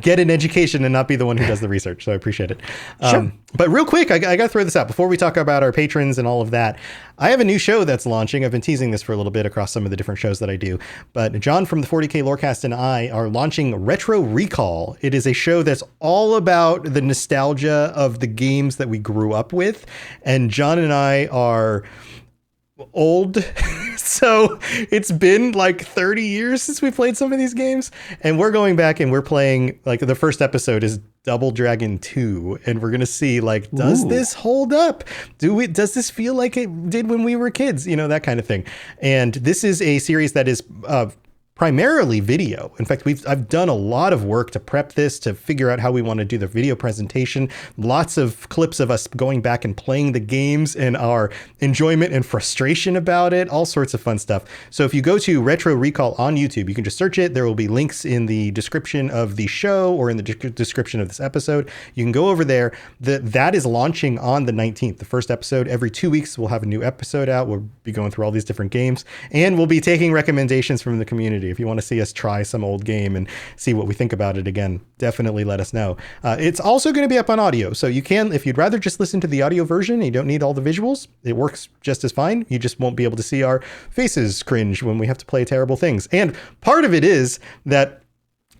Speaker 1: get an education and not be the one who does the research. So I appreciate it.
Speaker 2: Sure.
Speaker 1: But real quick, I got to throw this out before we talk about our patrons and all of that. I have a new show that's launching. I've been teasing this for a little bit across some of the different shows that I do. But John from the 40K Lorecast and I are launching Retro Recall. It is a show that's all about the nostalgia of the games that we grew up with. And John and I are old. So it's been like 30 years since we played some of these games. And we're going back and we're playing, like, the first episode is Double Dragon 2, and we're gonna see, like, does this hold up? Does this feel like it did when we were kids? That kind of thing. And this is a series that is primarily video. In fact, I've done a lot of work to prep this, to figure out how we want to do the video presentation. Lots of clips of us going back and playing the games and our enjoyment and frustration about it, all sorts of fun stuff. So if you go to Retro Recall on YouTube, you can just search it. There will be links in the description of the show or in the description of this episode. You can go over there. That is launching on the 19th. The first episode, every 2 weeks, we'll have a new episode out. We'll be going through all these different games, and we'll be taking recommendations from the community. If you want to see us try some old game and see what we think about it again, definitely let us know. It's also going to be up on audio. So you can, if you'd rather just listen to the audio version and you don't need all the visuals, it works just as fine. You just won't be able to see our faces cringe when we have to play terrible things. And part of it is that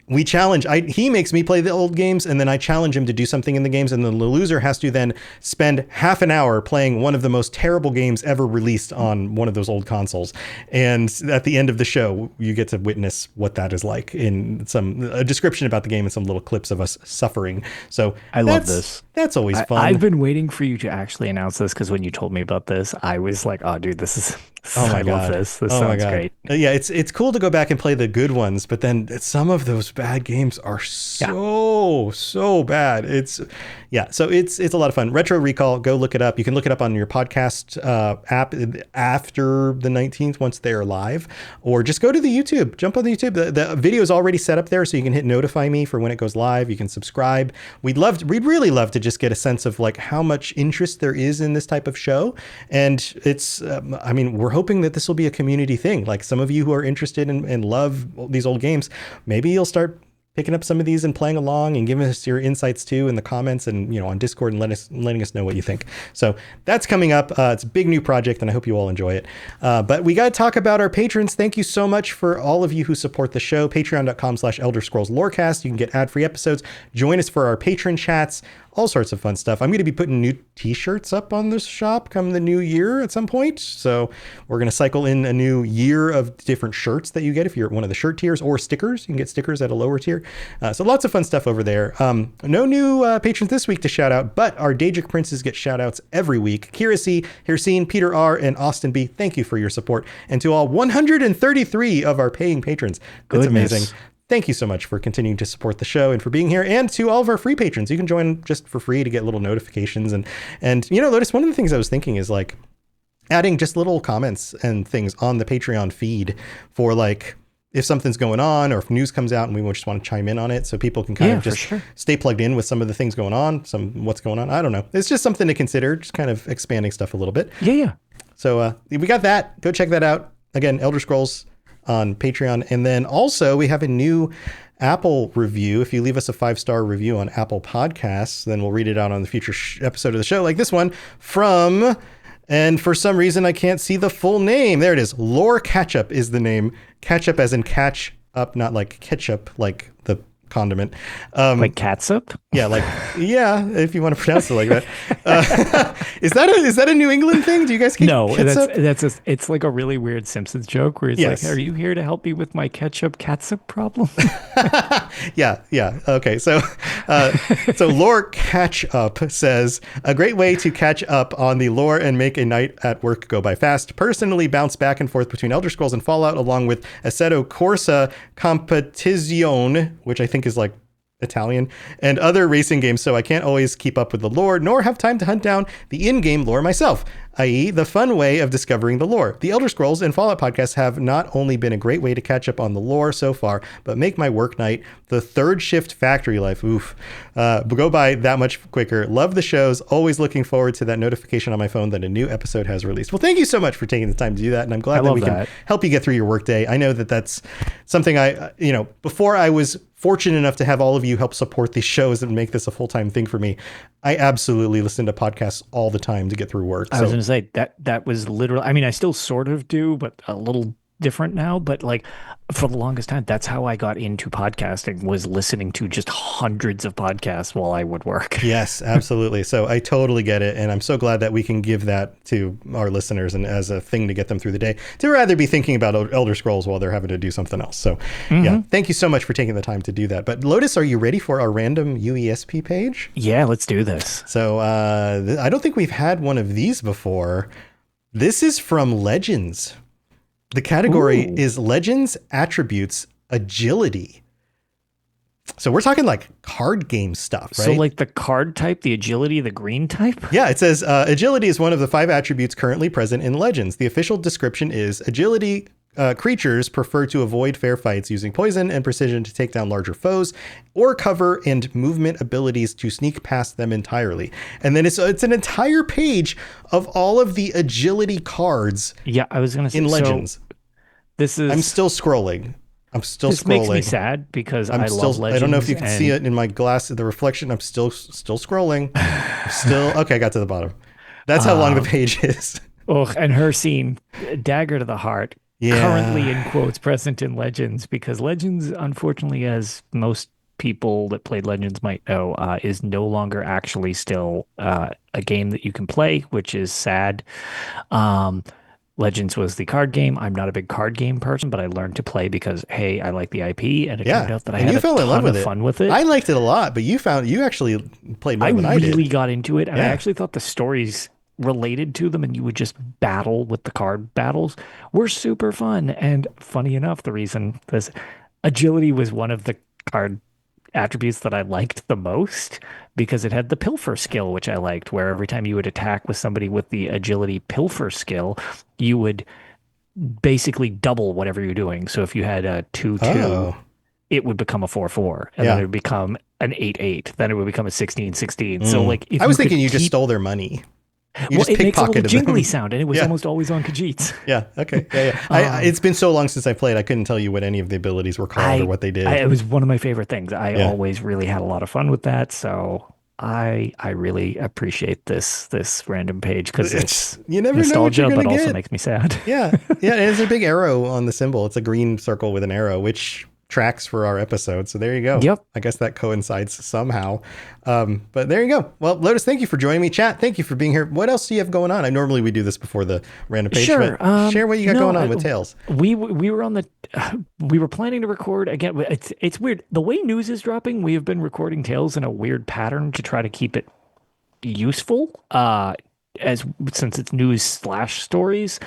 Speaker 1: we challenge, he makes me play the old games, and then I challenge him to do something in the games, and then the loser has to then spend half an hour playing one of the most terrible games ever released on one of those old consoles. And at the end of the show, you get to witness what that is like in a description about the game and some little clips of us suffering. So
Speaker 2: I love this.
Speaker 1: That's always fun.
Speaker 2: I've been waiting for you to actually announce this, because when you told me about this, I was like, oh, dude, this is...
Speaker 1: Oh my
Speaker 2: I
Speaker 1: God.
Speaker 2: love this. This sounds great.
Speaker 1: Yeah, it's cool to go back and play the good ones, but then some of those bad games are so bad. So it's a lot of fun. Retro Recall, go look it up. You can look it up on your podcast app after the 19th once they're live, or just go to the YouTube. Jump on the YouTube. The video is already set up there, so you can hit notify me for when it goes live. You can subscribe. We'd really love to just get a sense of, like, how much interest there is in this type of show. And it's, we're hoping that this will be a community thing. Like, some of you who are interested and love these old games, maybe you'll start picking up some of these and playing along and giving us your insights too in the comments and, on Discord, and letting us know what you think. So that's coming up. It's a big new project, and I hope you all enjoy it. But we got to talk about our patrons. Thank you so much for all of you who support the show. Patreon.com/Elder Scrolls Lorecast. You can get ad-free episodes. Join us for our patron chats. All sorts of fun stuff. I'm going to be putting new t-shirts up on the shop come the new year at some point. So we're going to cycle in a new year of different shirts that you get if you're at one of the shirt tiers, or stickers. You can get stickers at a lower tier. So lots of fun stuff over there. No new patrons this week to shout out, but our Daedric Princes get shout outs every week. Kira C, Hirsine, Peter R, and Austin B, thank you for your support. And to all 133 of our paying patrons. That's amazing. Thank you so much for continuing to support the show and for being here. And to all of our free patrons, you can join just for free to get little notifications. And Lotus, one of the things I was thinking is, like, adding just little comments and things on the Patreon feed for, like, if something's going on or if news comes out and we just want to chime in on it, so people can kind of just stay plugged in with some of the things going on, what's going on. I don't know. It's just something to consider, just kind of expanding stuff a little bit.
Speaker 2: Yeah.
Speaker 1: So we got that. Go check that out. Again, Elder Scrolls on Patreon. And then also we have a new Apple review. If you leave us a 5-star review on Apple Podcasts, then we'll read it out on the future episode of the show, like this one from, and for some reason I can't see the full name. There it is. Lore Catchup is the name. Catchup as in catch up, not like ketchup, like the condiment.
Speaker 2: Like catsup?
Speaker 1: Yeah, if you want to pronounce it like that. Is that a New England thing? Do you guys get
Speaker 2: No,
Speaker 1: catsup?
Speaker 2: it's like a really weird Simpsons joke where he's
Speaker 1: Yes.
Speaker 2: like, "Are you here to help me with my catsup problem?"
Speaker 1: Yeah. Okay. So Lore Catch Up says a great way to catch up on the lore and make a night at work go by fast. Personally, bounce back and forth between Elder Scrolls and Fallout, along with Assetto Corsa Competizione, which I think is like Italian, and other racing games, so I can't always keep up with the lore, nor have time to hunt down the in-game lore myself, i.e. the fun way of discovering the lore. The Elder Scrolls and Fallout podcasts have not only been a great way to catch up on the lore so far, but make my work night, the third shift factory life, go by that much quicker. Love the shows, always looking forward to that notification on my phone that a new episode has released. Well, thank you so much for taking the time to do that, and I'm glad that we can help you get through your workday. I know that that's something before I was fortunate enough to have all of you help support these shows and make this a full-time thing for me. I absolutely listen to podcasts all the time to get through work.
Speaker 2: I was going to say that was literally, I mean, I still sort of do, but a little different now, but like for the longest time, that's how I got into podcasting, was listening to just hundreds of podcasts while I would work.
Speaker 1: Yes, absolutely. So I totally get it. And I'm so glad that we can give that to our listeners and as a thing to get them through the day, to rather be thinking about Elder Scrolls while they're having to do something else. So yeah, thank you so much for taking the time to do that. But Lotus, are you ready for our random UESP page?
Speaker 2: Yeah, let's do this.
Speaker 1: So I don't think we've had one of these before. This is from Legends. The category is Legends Attributes Agility. So we're talking like card game stuff, right?
Speaker 2: So like the card type, the agility, the green type?
Speaker 1: Yeah, it says agility is one of the 5 attributes currently present in Legends. The official description is agility creatures prefer to avoid fair fights using poison and precision to take down larger foes, or cover and movement abilities to sneak past them entirely. And then it's an entire page of all of the agility cards.
Speaker 2: Yeah, I was going to say
Speaker 1: in Legends.
Speaker 2: So this is.
Speaker 1: I'm still scrolling.
Speaker 2: This makes me sad because I love Legends.
Speaker 1: I don't know if you can see it in my glass, the reflection. I'm still scrolling. Okay, I got to the bottom. That's how long the page is.
Speaker 2: Oh, and her scene, dagger to the heart.
Speaker 1: Yeah.
Speaker 2: Currently in quotes present in Legends, because Legends, unfortunately, as most people that played Legends might know, is no longer actually still a game that you can play, which is sad. Legends was the card game. I'm not a big card game person, but I learned to play because, hey, I like the IP, and it turned out that I had a ton of fun with it.
Speaker 1: I liked it a lot, but you actually played more than I did.
Speaker 2: I really got into it, and I actually thought the stories related to them, and you would just battle with the card battles, were super fun. And funny enough, the reason was agility was one of the card attributes that I liked the most, because it had the pilfer skill, which I liked, where every time you would attack with somebody with the agility pilfer skill, you would basically double whatever you're doing. So if you had a 2-2, it would become a 4-4, and then it would become an 8-8, then it would become a 16-16. So like, if
Speaker 1: I was thinking you just stole their money.
Speaker 2: It makes a little jingly sound, and it was almost always on Khajiits.
Speaker 1: Yeah, okay. Yeah. It's been so long since I played, I couldn't tell you what any of the abilities were called or what they did.
Speaker 2: It was one of my favorite things. I always really had a lot of fun with that, so I really appreciate this random page, because it's
Speaker 1: you never
Speaker 2: nostalgia,
Speaker 1: know what you're
Speaker 2: but
Speaker 1: gonna
Speaker 2: also
Speaker 1: get.
Speaker 2: makes me sad.
Speaker 1: Yeah, and there's a big arrow on the symbol. It's a green circle with an arrow, which tracks for our episode. So there you go.
Speaker 2: Yep.
Speaker 1: I guess that coincides somehow. But there you go. Well, Lotus, thank you for joining me. Chat, thank you for being here. What else do you have going on? Normally we do this before the random page.
Speaker 2: Sure.
Speaker 1: But share what you got going on with Tales.
Speaker 2: We were on we were planning to record again. It's weird. The way news is dropping, we have been recording Tales in a weird pattern to try to keep it useful, since it's news/stories.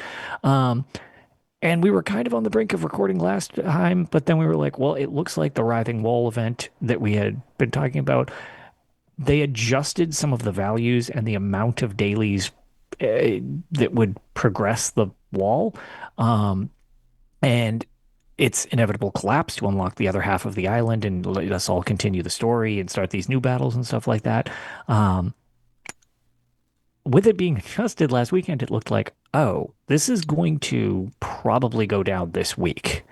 Speaker 2: And we were kind of on the brink of recording last time, but then we were like, well, it looks like the Writhing Wall event that we had been talking about, they adjusted some of the values and the amount of dailies that would progress the wall. And its inevitable collapse to unlock the other half of the island and let us all continue the story and start these new battles and stuff like that. With it being adjusted last weekend, it looked like, oh, this is going to probably go down this week.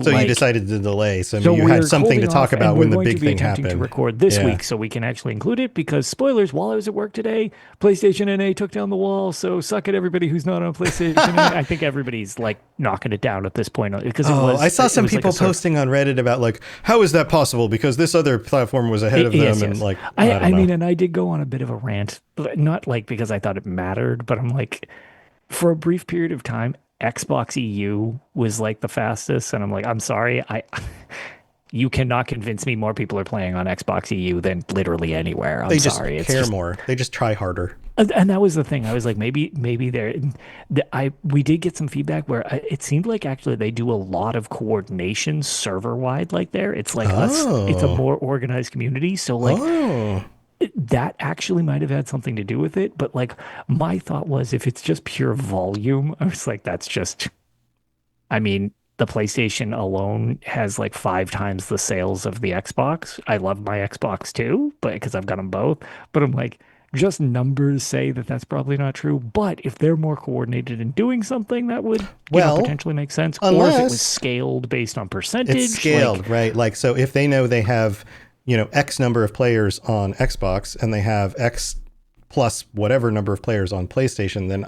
Speaker 1: So you decided to delay. So you had something to talk about when the big thing happened.
Speaker 2: To record this week so we can actually include it because spoilers, while I was at work today, PlayStation NA took down the wall. So suck it, everybody who's not on PlayStation NA. I think everybody's like knocking it down at this point because
Speaker 1: I saw some people posting on Reddit about like, how is that possible? Because this other platform was ahead of them.
Speaker 2: Yes.
Speaker 1: And like,
Speaker 2: I mean, and I did go on a bit of a rant, not like because I thought it mattered, but I'm like, for a brief period of time, Xbox EU was like the fastest, and I'm like, I'm sorry, you cannot convince me more people are playing on Xbox EU than literally anywhere. I'm sorry,
Speaker 1: they just care more. They just try harder.
Speaker 2: And that was the thing. I was like, maybe we did get some feedback where it seemed like actually they do a lot of coordination server wide. Like there, it's like it's a more organized community. So like. That actually might have had something to do with it, but like my thought was if it's just pure volume, I was like, I mean, the PlayStation alone has like 5 times the sales of the Xbox. I love my Xbox too, but because I've got them both, but I'm like, just numbers say that that's probably not true. But if they're more coordinated in doing something, that would potentially make sense. Or if it was scaled based on percentage.
Speaker 1: It's scaled, right? Like, so if they know they have, X number of players on Xbox and they have X plus whatever number of players on PlayStation, then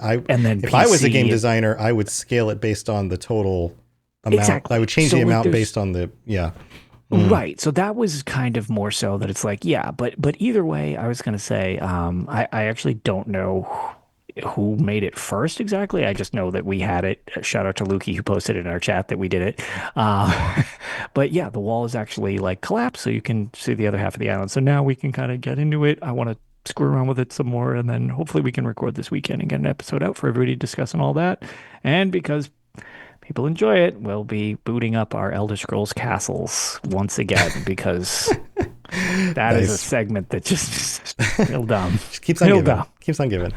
Speaker 1: if I was a game designer, I would scale it based on the total amount.
Speaker 2: Exactly.
Speaker 1: I would change the amount based on the,
Speaker 2: Right. So that was kind of more so that it's like, but either way, I was going to say, I actually don't know who made it first exactly. I just know that we had it. Shout out to Lukey who posted it in our chat that we did it. But yeah, the wall is actually like collapsed so you can see the other half of the island. So now we can kind of get into it. I want to screw around with it some more and then hopefully we can record this weekend and get an episode out for everybody discussing all that. And because people enjoy it, we'll be booting up our Elder Scrolls castles once again because that is a segment that just real dumb.
Speaker 1: Just keeps on giving. Keeps on giving.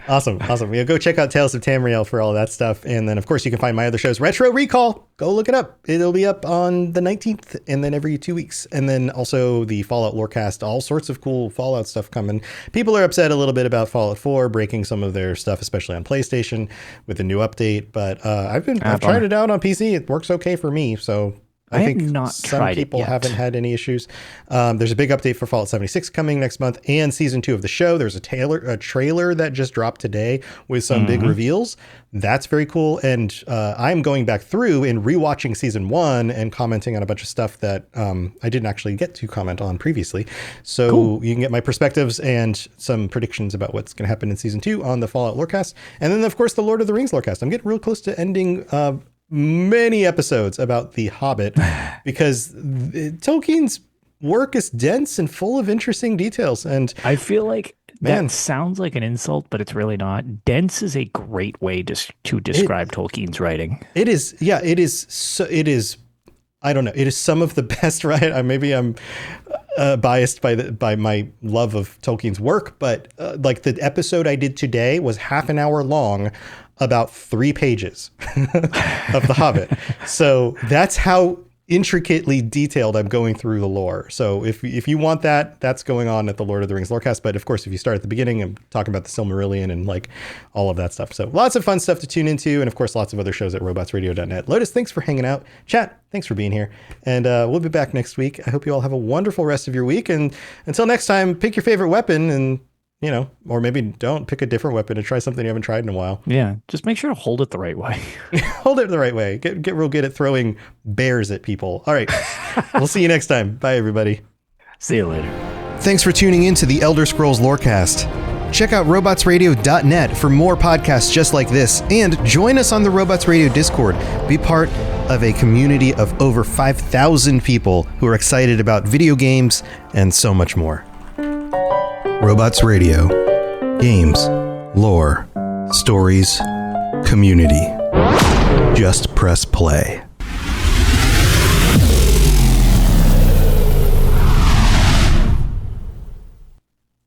Speaker 1: Awesome. We'll go check out Tales of Tamriel for all that stuff. And then, of course, you can find my other shows. Retro Recall. Go look it up. It'll be up on the 19th and then every 2 weeks. And then also the Fallout Lorecast. All sorts of cool Fallout stuff coming. People are upset a little bit about Fallout 4 breaking some of their stuff, especially on PlayStation with the new update. But I've tried it out on PC. It works okay for me. So I think some people haven't had any issues. There's a big update for Fallout 76 coming next month and season 2 of the show. There's a trailer that just dropped today with some big reveals. That's very cool. And I'm going back through and rewatching season 1 and commenting on a bunch of stuff that I didn't actually get to comment on previously. So you can get my perspectives and some predictions about what's going to happen in season 2 on the Fallout Lorecast. And then, of course, the Lord of the Rings Lorecast. I'm getting real close to ending many episodes about The Hobbit because Tolkien's work is dense and full of interesting details. And
Speaker 2: I feel like that sounds like an insult, but it's really not. Dense is a great way to describe Tolkien's writing.
Speaker 1: It is. Yeah, it is. So it is. I don't know. It is some of the best writing. Maybe I'm biased by my love of Tolkien's work, but like the episode I did today was half an hour long about 3 pages of The Hobbit. So that's how intricately detailed I'm going through the lore. So if you want that's going on at the Lord of the Rings Lorecast. But of course, if you start at the beginning, I'm talking about the Silmarillion and like all of that stuff. So lots of fun stuff to tune into. And of course, lots of other shows at robotsradio.net. Lotus, thanks for hanging out. Chat, thanks for being here. And we'll be back next week. I hope you all have a wonderful rest of your week. And until next time, pick your favorite weapon and or maybe don't pick a different weapon and try something you haven't tried in a while.
Speaker 2: Yeah, just make sure to hold it the right way.
Speaker 1: Hold it the right way. Get real good at throwing bears at people. All right. We'll see you next time. Bye, everybody.
Speaker 2: See you later.
Speaker 1: Thanks for tuning in to the Elder Scrolls Lorecast. Check out robotsradio.net for more podcasts just like this, and join us on the Robots Radio Discord. Be part of a community of over 5,000 people who are excited about video games and so much more. Robots Radio. Games, lore, stories, community. Just press play.